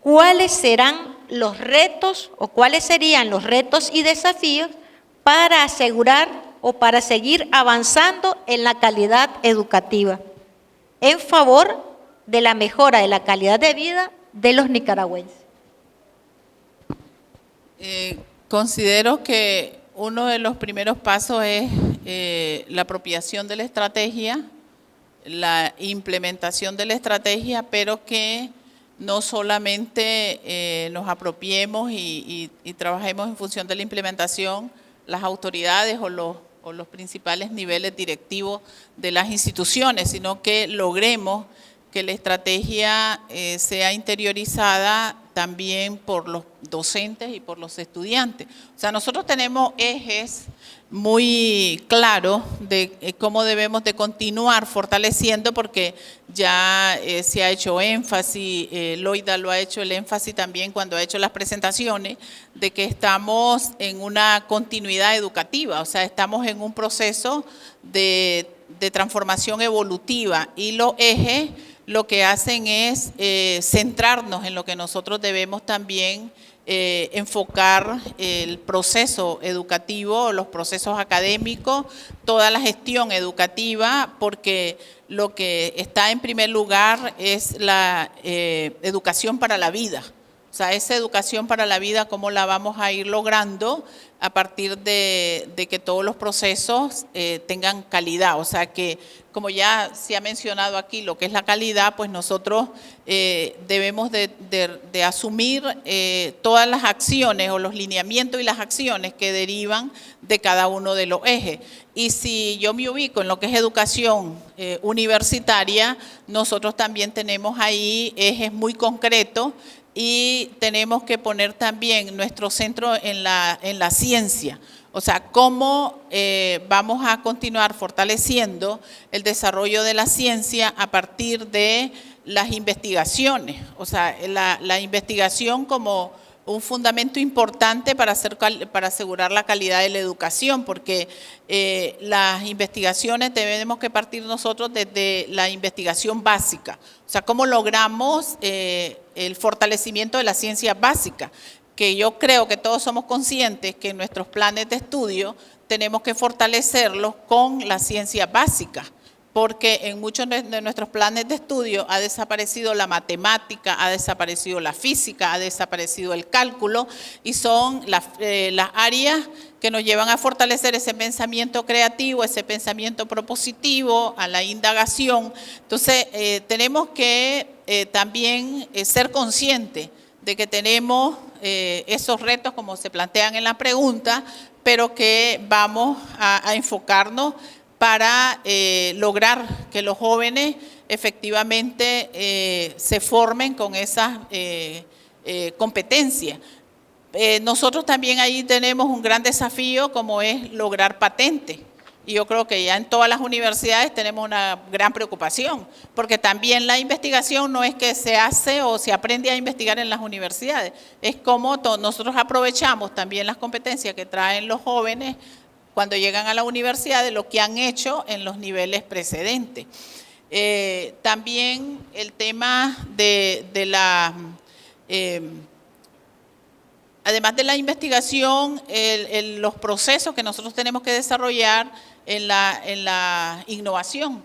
¿cuáles serán los retos o cuáles serían los retos y desafíos para asegurar o para seguir avanzando en la calidad educativa en favor de la mejora de la calidad de vida de los nicaragüenses? Considero que uno de los primeros pasos es la apropiación de la estrategia, la implementación de la estrategia, pero que no solamente nos apropiemos y trabajemos en función de la implementación, las autoridades o los principales niveles directivos de las instituciones, sino que logremos que la estrategia sea interiorizada también por los docentes y por los estudiantes. O sea, nosotros tenemos ejes muy claros de cómo debemos de continuar fortaleciendo, porque ya se ha hecho énfasis, Loida lo ha hecho el énfasis también cuando ha hecho las presentaciones, de que estamos en una continuidad educativa, o sea, estamos en un proceso de transformación evolutiva, y los ejes lo que hacen es centrarnos en lo que nosotros debemos también enfocar el proceso educativo, los procesos académicos, toda la gestión educativa, porque lo que está en primer lugar es la educación para la vida. O sea, esa educación para la vida, ¿cómo la vamos a ir logrando? A partir de que todos los procesos tengan calidad. O sea, que como ya se ha mencionado aquí, lo que es la calidad, pues nosotros debemos de asumir todas las acciones o los lineamientos y las acciones que derivan de cada uno de los ejes. Y si yo me ubico en lo que es educación universitaria, nosotros también tenemos ahí ejes muy concretos, y tenemos que poner también nuestro centro en la ciencia. O sea, cómo vamos a continuar fortaleciendo el desarrollo de la ciencia a partir de las investigaciones. O sea, la investigación como un fundamento importante para asegurar la calidad de la educación, porque las investigaciones tenemos que partir nosotros desde la investigación básica. O sea, cómo logramos el fortalecimiento de la ciencia básica, que yo creo que todos somos conscientes que en nuestros planes de estudio tenemos que fortalecerlos con la ciencia básica, porque en muchos de nuestros planes de estudio ha desaparecido la matemática, ha desaparecido la física, ha desaparecido el cálculo, y son las áreas que nos llevan a fortalecer ese pensamiento creativo, ese pensamiento propositivo, a la indagación. Entonces, tenemos que también ser conscientes de que tenemos esos retos como se plantean en la pregunta, pero que vamos a enfocarnos para lograr que los jóvenes efectivamente se formen con esas competencias. Nosotros también ahí tenemos un gran desafío, como es lograr patentes. Y yo creo que ya en todas las universidades tenemos una gran preocupación, porque también la investigación no es que se hace o se aprende a investigar en las universidades, es como nosotros aprovechamos también las competencias que traen los jóvenes cuando llegan a la universidad de lo que han hecho en los niveles precedentes. También el tema además de la investigación, los procesos que nosotros tenemos que desarrollar en la innovación.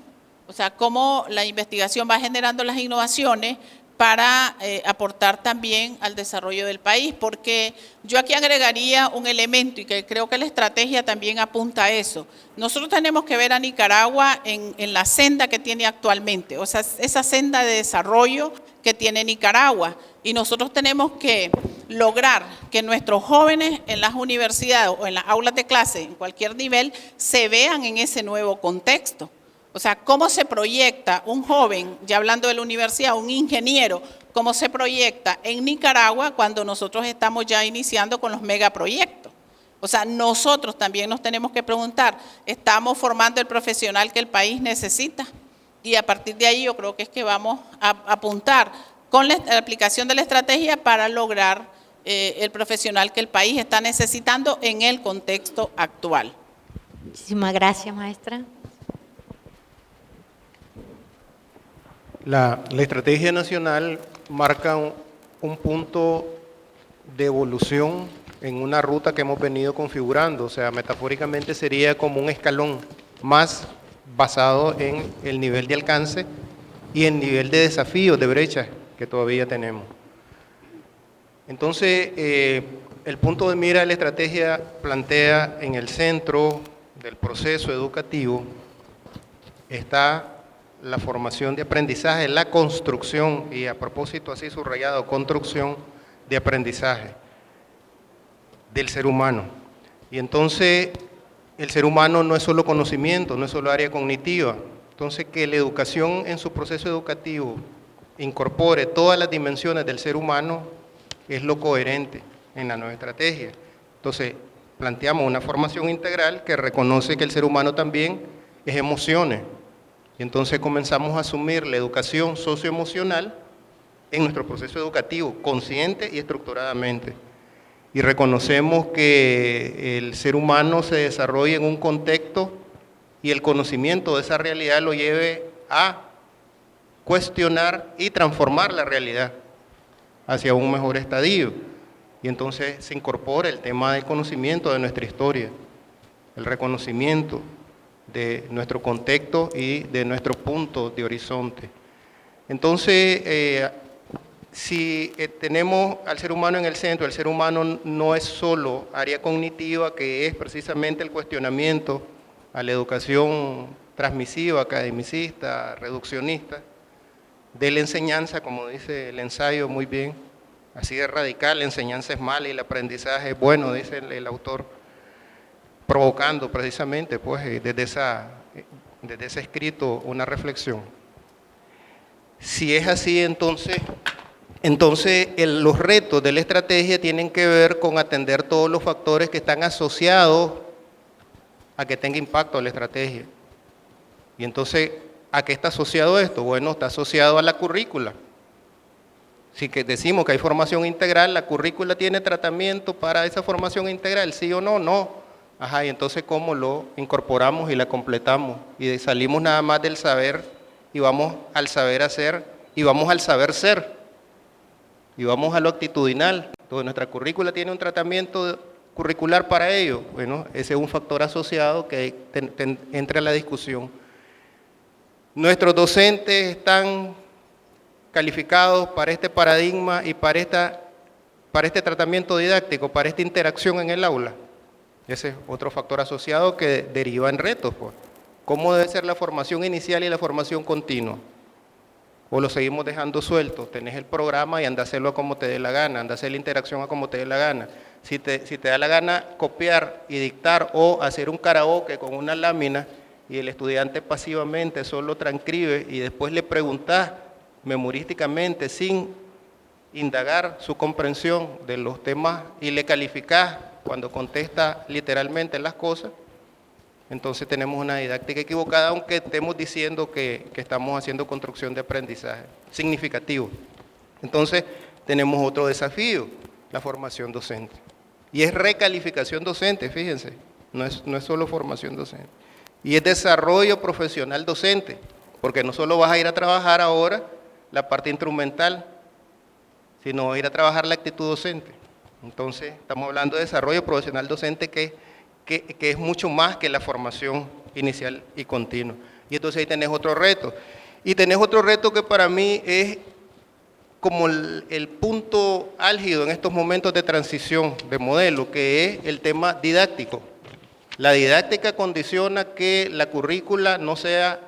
O sea, cómo la investigación va generando las innovaciones para aportar también al desarrollo del país, porque yo aquí agregaría un elemento y que creo que la estrategia también apunta a eso. Nosotros tenemos que ver a Nicaragua en la senda que tiene actualmente, o sea, esa senda de desarrollo que tiene Nicaragua, y nosotros tenemos que lograr que nuestros jóvenes en las universidades o en las aulas de clase, en cualquier nivel, se vean en ese nuevo contexto. O sea, cómo se proyecta un joven, ya hablando de la universidad, un ingeniero, cómo se proyecta en Nicaragua cuando nosotros estamos ya iniciando con los megaproyectos. O sea, nosotros también nos tenemos que preguntar, ¿estamos formando el profesional que el país necesita? Y a partir de ahí yo creo que es que vamos a apuntar con la aplicación de la estrategia para lograr el profesional que el país está necesitando en el contexto actual. Muchísimas gracias, maestra. La estrategia nacional marca un punto de evolución en una ruta que hemos venido configurando, o sea, metafóricamente sería como un escalón más basado en el nivel de alcance y el nivel de desafíos de brecha que todavía tenemos. Entonces, el punto de mira de la estrategia plantea en el centro del proceso educativo está la formación de aprendizaje, la construcción, y a propósito así subrayado, construcción de aprendizaje del ser humano. Y entonces el ser humano no es solo conocimiento, no es solo área cognitiva. Entonces que la educación en su proceso educativo incorpore todas las dimensiones del ser humano es lo coherente en la nueva estrategia. Entonces planteamos una formación integral que reconoce que el ser humano también es emociones. Y entonces comenzamos a asumir la educación socioemocional en nuestro proceso educativo, consciente y estructuradamente. Y reconocemos que el ser humano se desarrolla en un contexto y el conocimiento de esa realidad lo lleve a cuestionar y transformar la realidad hacia un mejor estadio. Y entonces se incorpora el tema del conocimiento de nuestra historia, el reconocimiento de nuestro contexto y de nuestro punto de horizonte. Entonces, si tenemos al ser humano en el centro, el ser humano no es solo área cognitiva, que es precisamente el cuestionamiento a la educación transmisiva, academicista, reduccionista, de la enseñanza, como dice el ensayo muy bien, así de radical, la enseñanza es mala y el aprendizaje es bueno, dice el autor, provocando precisamente pues, desde ese escrito una reflexión. Si es así, entonces los retos de la estrategia tienen que ver con atender todos los factores que están asociados a que tenga impacto la estrategia. Y entonces, ¿a qué está asociado esto? Bueno, está asociado a la currícula. Si que decimos que hay formación integral, la currícula tiene tratamiento para esa formación integral, ¿sí o no? No. Ajá, y entonces ¿cómo lo incorporamos y la completamos? Y salimos nada más del saber y vamos al saber hacer y vamos al saber ser y vamos a lo actitudinal. Entonces nuestra currícula tiene un tratamiento curricular para ello. Bueno, ese es un factor asociado que entra en la discusión. Nuestros docentes están calificados para este paradigma y para este tratamiento didáctico, para esta interacción en el aula. Ese es otro factor asociado que deriva en retos. Pues. ¿Cómo debe ser la formación inicial y la formación continua? ¿O lo seguimos dejando suelto? Tenés el programa y anda a hacerlo a como te dé la gana, anda a hacer la interacción a como te dé la gana. Si te da la gana copiar y dictar o hacer un karaoke con una lámina y el estudiante pasivamente solo transcribe y después le preguntás memorísticamente sin indagar su comprensión de los temas y le calificás cuando contesta literalmente las cosas, entonces tenemos una didáctica equivocada, aunque estemos diciendo que estamos haciendo construcción de aprendizaje significativo. Entonces tenemos otro desafío, la formación docente. Y es recalificación docente, fíjense, no es solo formación docente. Y es desarrollo profesional docente, porque no solo vas a ir a trabajar ahora la parte instrumental, sino vas a ir a trabajar la actitud docente. Entonces, estamos hablando de desarrollo profesional docente que es mucho más que la formación inicial y continua. Y entonces ahí tenés otro reto. Y tenés otro reto que para mí es como el punto álgido en estos momentos de transición de modelo, que es el tema didáctico. La didáctica condiciona que la currícula no sea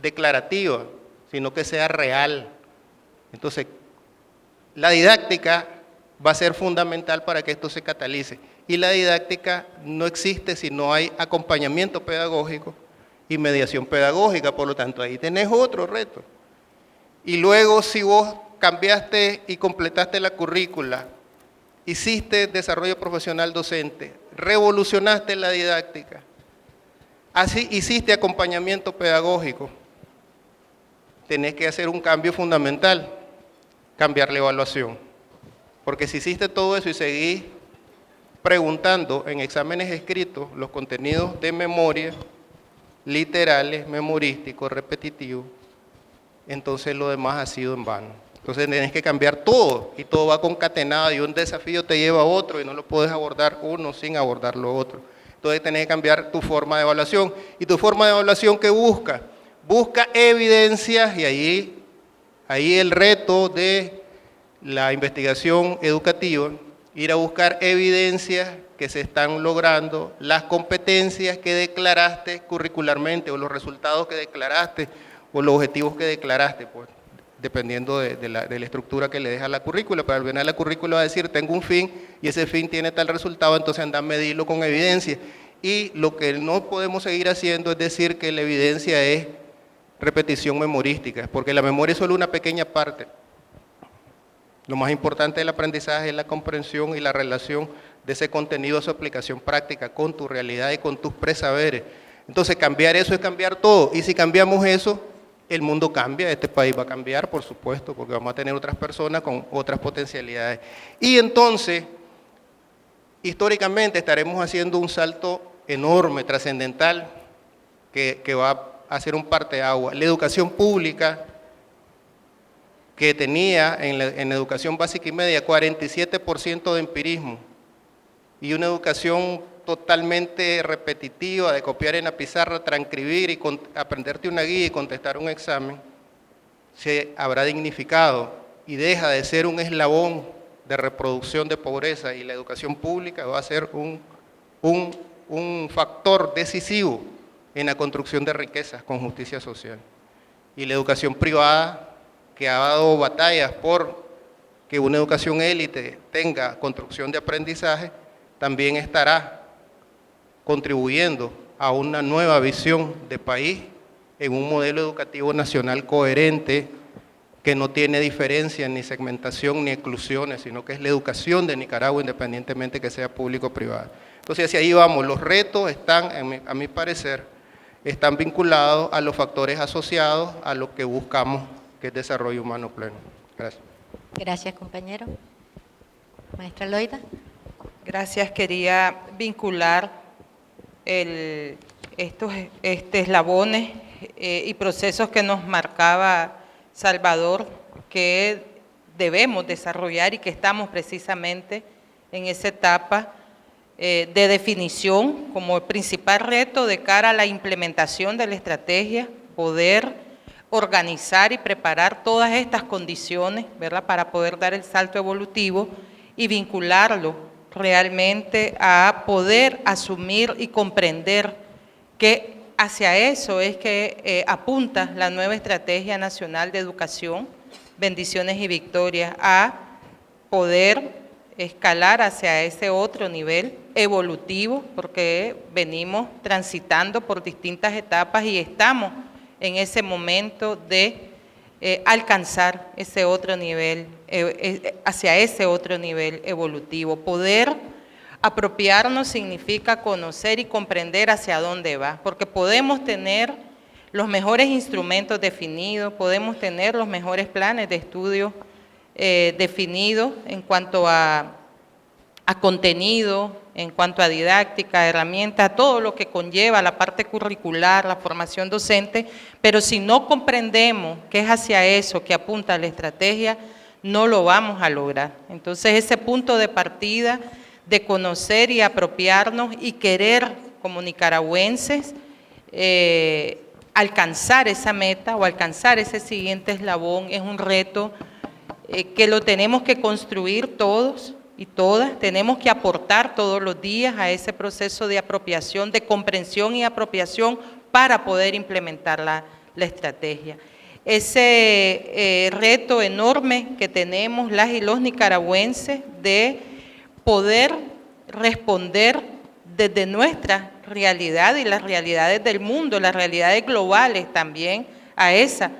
declarativa, sino que sea real. Entonces, la didáctica va a ser fundamental para que esto se catalice. Y la didáctica no existe si no hay acompañamiento pedagógico y mediación pedagógica, por lo tanto, ahí tenés otro reto. Y luego, si vos cambiaste y completaste la currícula, hiciste desarrollo profesional docente, revolucionaste la didáctica, así hiciste acompañamiento pedagógico, tenés que hacer un cambio fundamental, cambiar la evaluación. Porque si hiciste todo eso y seguís preguntando en exámenes escritos los contenidos de memoria, literales, memorísticos, repetitivos, entonces lo demás ha sido en vano. Entonces tenés que cambiar todo y todo va concatenado y un desafío te lleva a otro y no lo puedes abordar uno sin abordar lo otro. Entonces tenés que cambiar tu forma de evaluación. ¿Y tu forma de evaluación qué busca? Busca evidencias y ahí el reto de la investigación educativa, ir a buscar evidencias que se están logrando, las competencias que declaraste curricularmente o los resultados que declaraste o los objetivos que declaraste, pues, dependiendo de la estructura que le deja la currícula. Pero al final la currícula va a decir, tengo un fin y ese fin tiene tal resultado, entonces anda a medirlo con evidencia. Y lo que no podemos seguir haciendo es decir que la evidencia es repetición memorística, porque la memoria es solo una pequeña parte. Lo más importante del aprendizaje es la comprensión y la relación de ese contenido a su aplicación práctica con tu realidad y con tus presaberes. Entonces cambiar eso es cambiar todo, y si cambiamos eso, el mundo cambia, este país va a cambiar, por supuesto, porque vamos a tener otras personas con otras potencialidades. Y entonces, históricamente estaremos haciendo un salto enorme, trascendental, que va a ser un parteaguas. La educación pública, que tenía en la educación básica y media 47% de empirismo, y una educación totalmente repetitiva de copiar en la pizarra, transcribir y aprenderte una guía y contestar un examen, se habrá dignificado y deja de ser un eslabón de reproducción de pobreza, y la educación pública va a ser un factor decisivo en la construcción de riquezas con justicia social. Y la educación privada, que ha dado batallas por que una educación élite tenga construcción de aprendizaje, también estará contribuyendo a una nueva visión de país en un modelo educativo nacional coherente, que no tiene diferencia ni segmentación ni exclusiones, sino que es la educación de Nicaragua, independientemente que sea público o privada. Entonces, hacia ahí vamos. Los retos están, a mi parecer, están vinculados a los factores asociados a lo que buscamos, que es desarrollo humano pleno. Gracias. Gracias, compañero. Maestra Loida. Gracias. Quería vincular estos eslabones y procesos que nos marcaba Salvador, que debemos desarrollar y que estamos precisamente en esa etapa de definición como el principal reto de cara a la implementación de la estrategia, poder organizar y preparar todas estas condiciones, ¿verdad?, para poder dar el salto evolutivo y vincularlo realmente a poder asumir y comprender que hacia eso es que apunta la nueva Estrategia Nacional de Educación, Bendiciones y Victorias, a poder escalar hacia ese otro nivel evolutivo, porque venimos transitando por distintas etapas y estamos en ese momento de alcanzar ese otro nivel, hacia ese otro nivel evolutivo. Poder apropiarnos significa conocer y comprender hacia dónde va, porque podemos tener los mejores instrumentos definidos, podemos tener los mejores planes de estudio definidos en cuanto a contenido, en cuanto a didáctica, herramientas, todo lo que conlleva la parte curricular, la formación docente, pero si no comprendemos que es hacia eso que apunta la estrategia, no lo vamos a lograr. Entonces, ese punto de partida de conocer y apropiarnos y querer como nicaragüenses alcanzar esa meta o alcanzar ese siguiente eslabón es un reto que lo tenemos que construir todos y todas, tenemos que aportar todos los días a ese proceso de apropiación, de comprensión y apropiación para poder implementar la estrategia. Ese reto enorme que tenemos las y los nicaragüenses de poder responder desde nuestra realidad y las realidades del mundo, las realidades globales también, a esa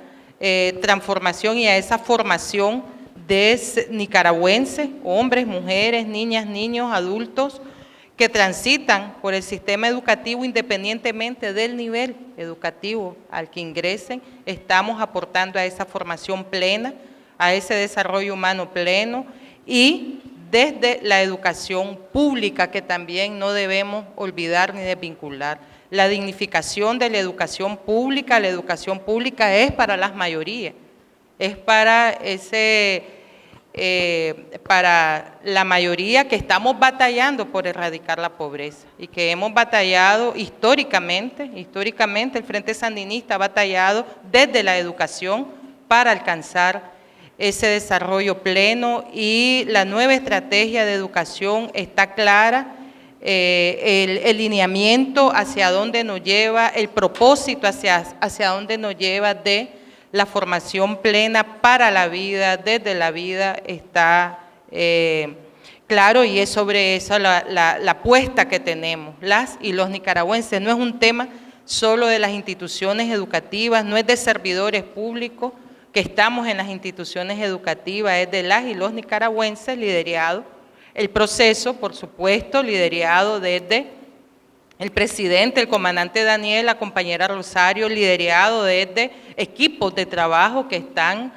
transformación y a esa formación de nicaragüenses, hombres, mujeres, niñas, niños, adultos, que transitan por el sistema educativo independientemente del nivel educativo al que ingresen. Estamos aportando a esa formación plena, a ese desarrollo humano pleno, y desde la educación pública, que también no debemos olvidar ni desvincular. La dignificación de la educación pública es para las mayorías, es para para la mayoría que estamos batallando por erradicar la pobreza y que hemos batallado históricamente el Frente Sandinista ha batallado desde la educación para alcanzar ese desarrollo pleno, y la nueva estrategia de educación está clara el lineamiento hacia dónde nos lleva, el propósito hacia dónde nos lleva de la formación plena para la vida, desde la vida, está claro, y es sobre eso la apuesta que tenemos, las y los nicaragüenses. No es un tema solo de las instituciones educativas, no es de servidores públicos que estamos en las instituciones educativas, es de las y los nicaragüenses, liderado el proceso, por supuesto, liderado desde el presidente, el comandante Daniel, la compañera Rosario, liderado desde equipos de trabajo que están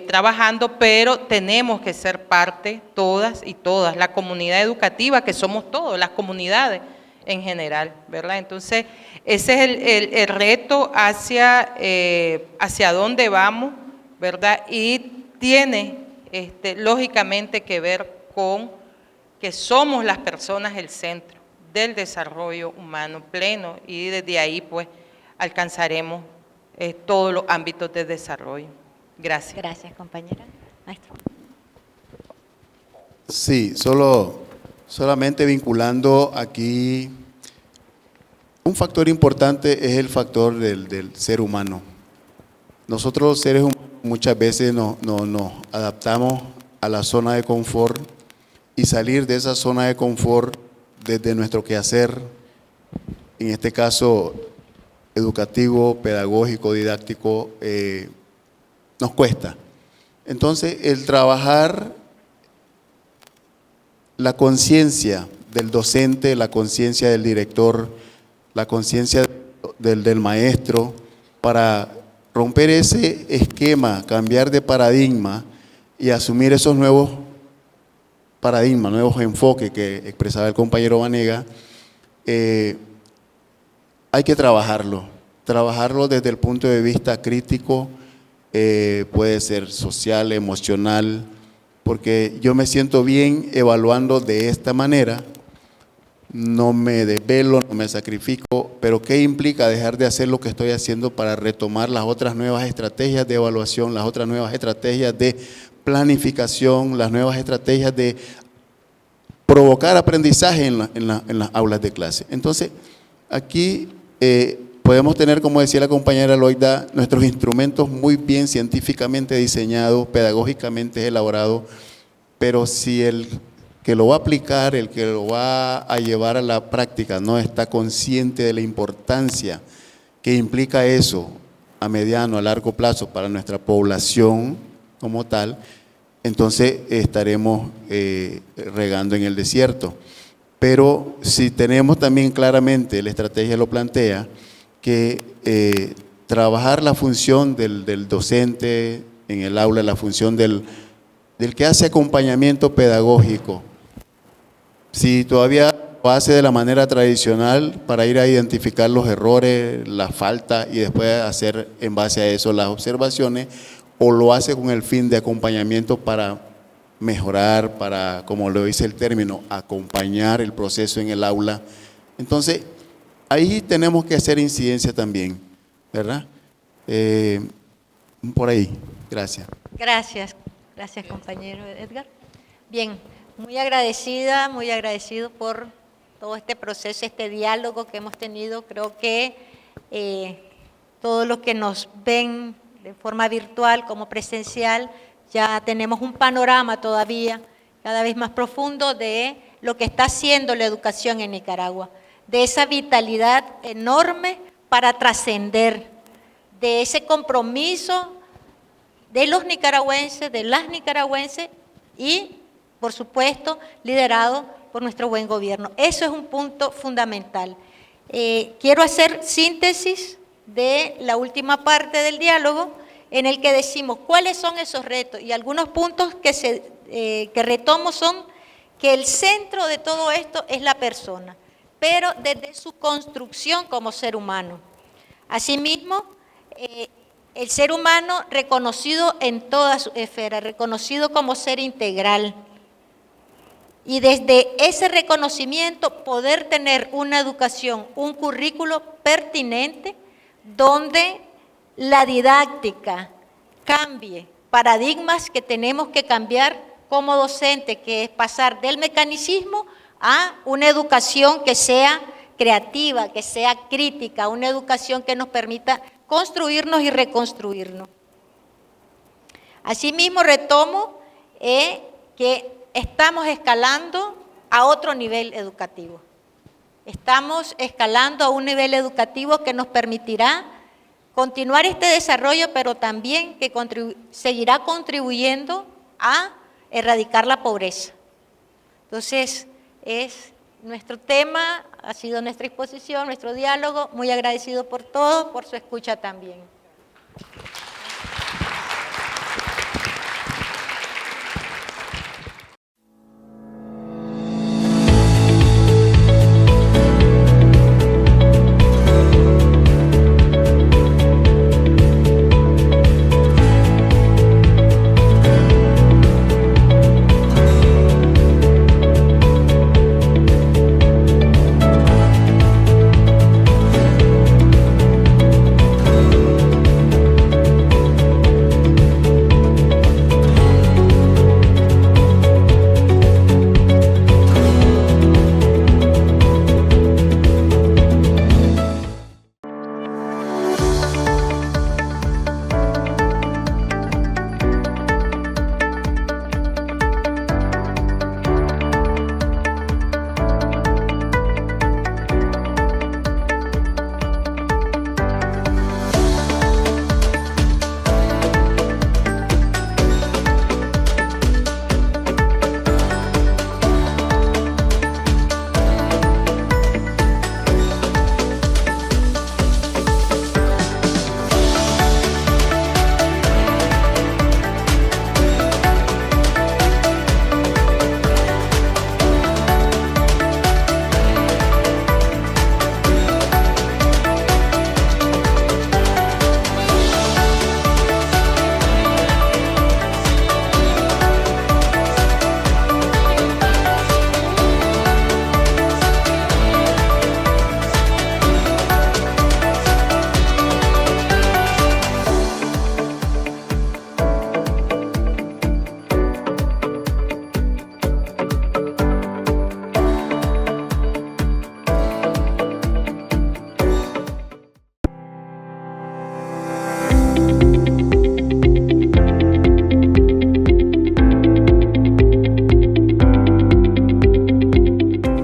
trabajando, pero tenemos que ser parte, todas y todas, la comunidad educativa, que somos todos, las comunidades en general, ¿verdad? Entonces, ese es el reto hacia dónde vamos, ¿verdad? Y tiene, lógicamente, que ver con que somos las personas el centro del desarrollo humano pleno, y desde ahí pues alcanzaremos todos los ámbitos de desarrollo. Gracias. Gracias, compañera. Maestro. Sí, solamente vinculando aquí, un factor importante es el factor del ser humano. Nosotros los seres humanos muchas veces nos adaptamos a la zona de confort, y salir de esa zona de confort desde nuestro quehacer, en este caso educativo, pedagógico, didáctico, nos cuesta. Entonces, el trabajar la conciencia del docente, la conciencia del director, la conciencia del maestro, para romper ese esquema, cambiar de paradigma y asumir esos nuevos paradigmas, nuevos enfoques que expresaba el compañero Vanega, hay que trabajarlo desde el punto de vista crítico, puede ser social, emocional, porque yo me siento bien evaluando de esta manera, no me desvelo, no me sacrifico, pero ¿qué implica dejar de hacer lo que estoy haciendo para retomar las otras nuevas estrategias de evaluación, las otras nuevas estrategias de planificación, las nuevas estrategias de provocar aprendizaje en las aulas de clase? Entonces, aquí podemos tener, como decía la compañera Loida, nuestros instrumentos muy bien científicamente diseñados, pedagógicamente elaborados, pero si el que lo va a aplicar, el que lo va a llevar a la práctica, no está consciente de la importancia que implica eso a mediano, a largo plazo para nuestra población como tal, entonces estaremos regando en el desierto. Pero si tenemos también claramente, la estrategia lo plantea, que trabajar la función del docente en el aula, la función del que hace acompañamiento pedagógico, si todavía lo hace de la manera tradicional para ir a identificar los errores, las faltas y después hacer en base a eso las observaciones, o lo hace con el fin de acompañamiento para mejorar, para, como lo dice el término, acompañar el proceso en el aula. Entonces, ahí tenemos que hacer incidencia también, ¿verdad? Por ahí, gracias. Gracias, gracias compañero Edgar. Bien, muy agradecida, muy agradecido por todo este proceso, este diálogo que hemos tenido. Creo que todos los que nos ven de forma virtual como presencial, ya tenemos un panorama todavía cada vez más profundo de lo que está haciendo la educación en Nicaragua, de esa vitalidad enorme para trascender, de ese compromiso de los nicaragüenses, de las nicaragüenses y, por supuesto, liderado por nuestro buen gobierno. Eso es un punto fundamental. Quiero hacer síntesis de la última parte del diálogo en el que decimos cuáles son esos retos, y algunos puntos que retomo son que el centro de todo esto es la persona, pero desde su construcción como ser humano. Asimismo, el ser humano reconocido en toda su esfera, reconocido como ser integral. Y desde ese reconocimiento poder tener una educación, un currículo pertinente donde la didáctica cambie paradigmas que tenemos que cambiar como docente, que es pasar del mecanicismo a una educación que sea creativa, que sea crítica, una educación que nos permita construirnos y reconstruirnos. Asimismo, retomo que estamos escalando a otro nivel educativo. Estamos escalando a un nivel educativo que nos permitirá continuar este desarrollo, pero también que seguirá contribuyendo a erradicar la pobreza. Entonces, es nuestro tema, ha sido nuestra exposición, nuestro diálogo, muy agradecido por todo, por su escucha también.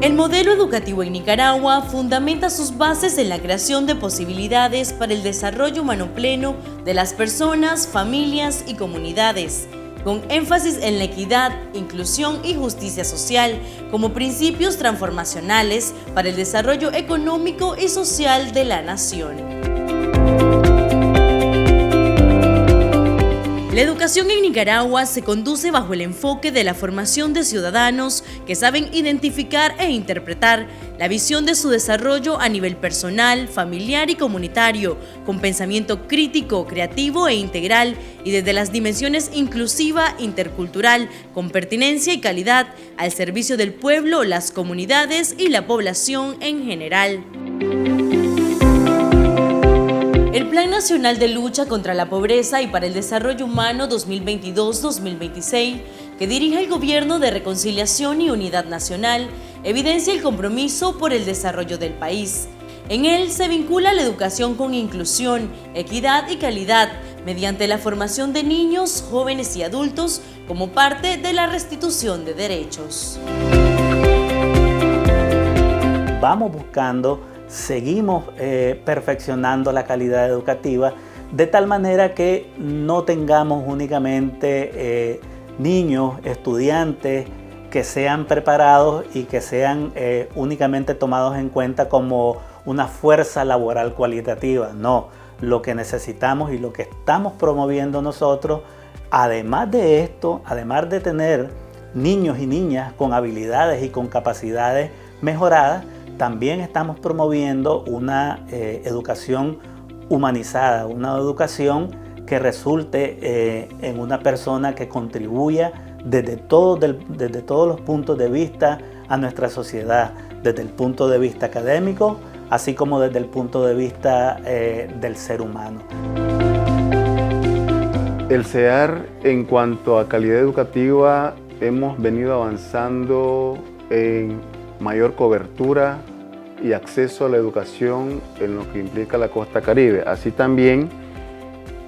El modelo educativo en Nicaragua fundamenta sus bases en la creación de posibilidades para el desarrollo humano pleno de las personas, familias y comunidades, con énfasis en la equidad, inclusión y justicia social como principios transformacionales para el desarrollo económico y social de la nación. La educación en Nicaragua se conduce bajo el enfoque de la formación de ciudadanos que saben identificar e interpretar la visión de su desarrollo a nivel personal, familiar y comunitario, con pensamiento crítico, creativo e integral y desde las dimensiones inclusiva, intercultural, con pertinencia y calidad, al servicio del pueblo, las comunidades y la población en general. El Plan Nacional de Lucha contra la Pobreza y para el Desarrollo Humano 2022-2026, que dirige el Gobierno de Reconciliación y Unidad Nacional, evidencia el compromiso por el desarrollo del país. En él se vincula la educación con inclusión, equidad y calidad, mediante la formación de niños, jóvenes y adultos como parte de la restitución de derechos. Vamos buscando, seguimos perfeccionando la calidad educativa de tal manera que no tengamos únicamente niños, estudiantes que sean preparados y que sean únicamente tomados en cuenta como una fuerza laboral cualitativa. No, lo que necesitamos y lo que estamos promoviendo nosotros, además de esto, además de tener niños y niñas con habilidades y con capacidades mejoradas, también estamos promoviendo una educación humanizada, una educación que resulte en una persona que contribuya desde todos los puntos de vista a nuestra sociedad, desde el punto de vista académico, así como desde el punto de vista del ser humano. El CEAR, en cuanto a calidad educativa, hemos venido avanzando en mayor cobertura y acceso a la educación en lo que implica la costa caribe. Así también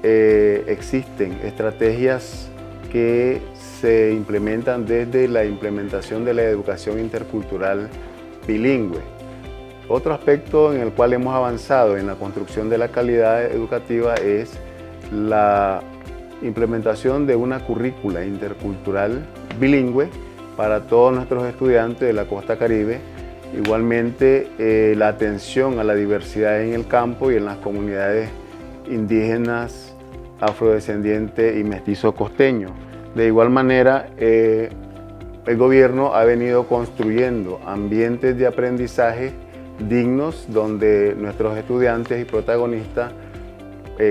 existen estrategias que se implementan desde la implementación de la educación intercultural bilingüe. Otro aspecto en el cual hemos avanzado en la construcción de la calidad educativa es la implementación de una currícula intercultural bilingüe para todos nuestros estudiantes de la costa caribe. Igualmente, la atención a la diversidad en el campo y en las comunidades indígenas, afrodescendientes y mestizos costeños. De igual manera, el gobierno ha venido construyendo ambientes de aprendizaje dignos donde nuestros estudiantes y protagonistas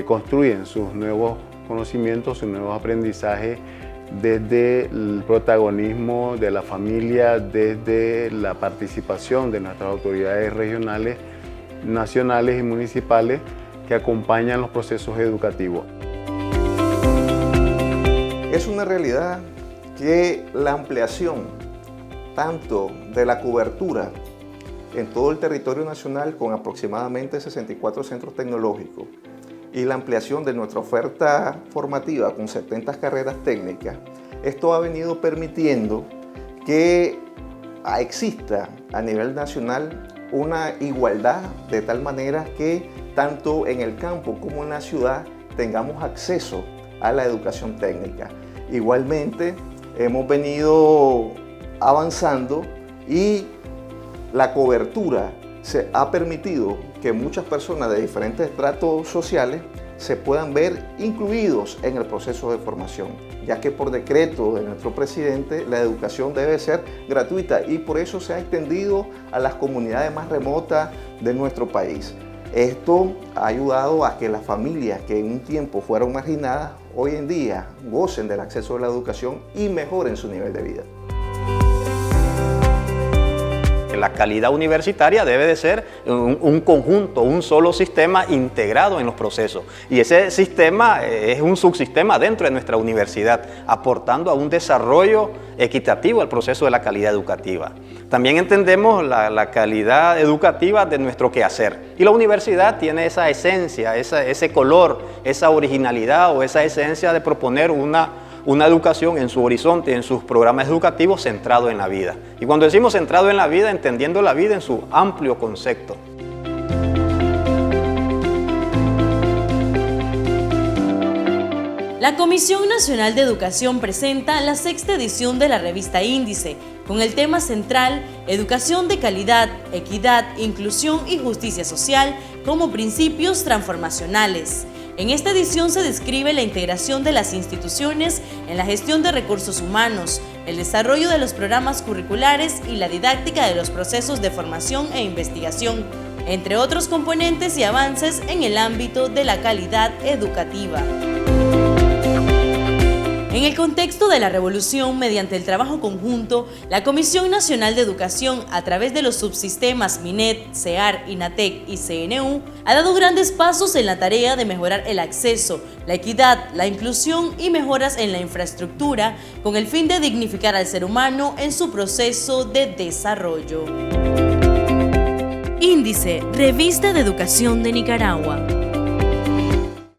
construyen sus nuevos conocimientos, sus nuevos aprendizajes desde el protagonismo de la familia, desde la participación de nuestras autoridades regionales, nacionales y municipales que acompañan los procesos educativos. Es una realidad que la ampliación tanto de la cobertura en todo el territorio nacional con aproximadamente 64 centros tecnológicos y la ampliación de nuestra oferta formativa con 70 carreras técnicas, esto ha venido permitiendo que exista a nivel nacional una igualdad de tal manera que tanto en el campo como en la ciudad tengamos acceso a la educación técnica. Igualmente hemos venido avanzando y la cobertura se ha permitido que muchas personas de diferentes estratos sociales se puedan ver incluidos en el proceso de formación, ya que por decreto de nuestro presidente la educación debe ser gratuita y por eso se ha extendido a las comunidades más remotas de nuestro país. Esto ha ayudado a que las familias que en un tiempo fueron marginadas, hoy en día gocen del acceso a la educación y mejoren su nivel de vida. La calidad universitaria debe de ser un conjunto, un solo sistema integrado en los procesos. Y ese sistema es un subsistema dentro de nuestra universidad, aportando a un desarrollo equitativo al proceso de la calidad educativa. También entendemos la calidad educativa de nuestro quehacer. Y la universidad tiene esa esencia, ese color, esa originalidad o esa esencia de proponer una educación en su horizonte, en sus programas educativos centrado en la vida. Y cuando decimos centrado en la vida, entendiendo la vida en su amplio concepto. La Comisión Nacional de Educación presenta la 6ª edición de la revista Índice, con el tema central Educación de calidad, equidad, inclusión y justicia social como principios transformacionales. En esta edición se describe la integración de las instituciones en la gestión de recursos humanos, el desarrollo de los programas curriculares y la didáctica de los procesos de formación e investigación, entre otros componentes y avances en el ámbito de la calidad educativa. En el contexto de la revolución, mediante el trabajo conjunto, la Comisión Nacional de Educación, a través de los subsistemas MINET, CEAR, INATEC y CNU, ha dado grandes pasos en la tarea de mejorar el acceso, la equidad, la inclusión y mejoras en la infraestructura, con el fin de dignificar al ser humano en su proceso de desarrollo. Índice, Revista de Educación de Nicaragua.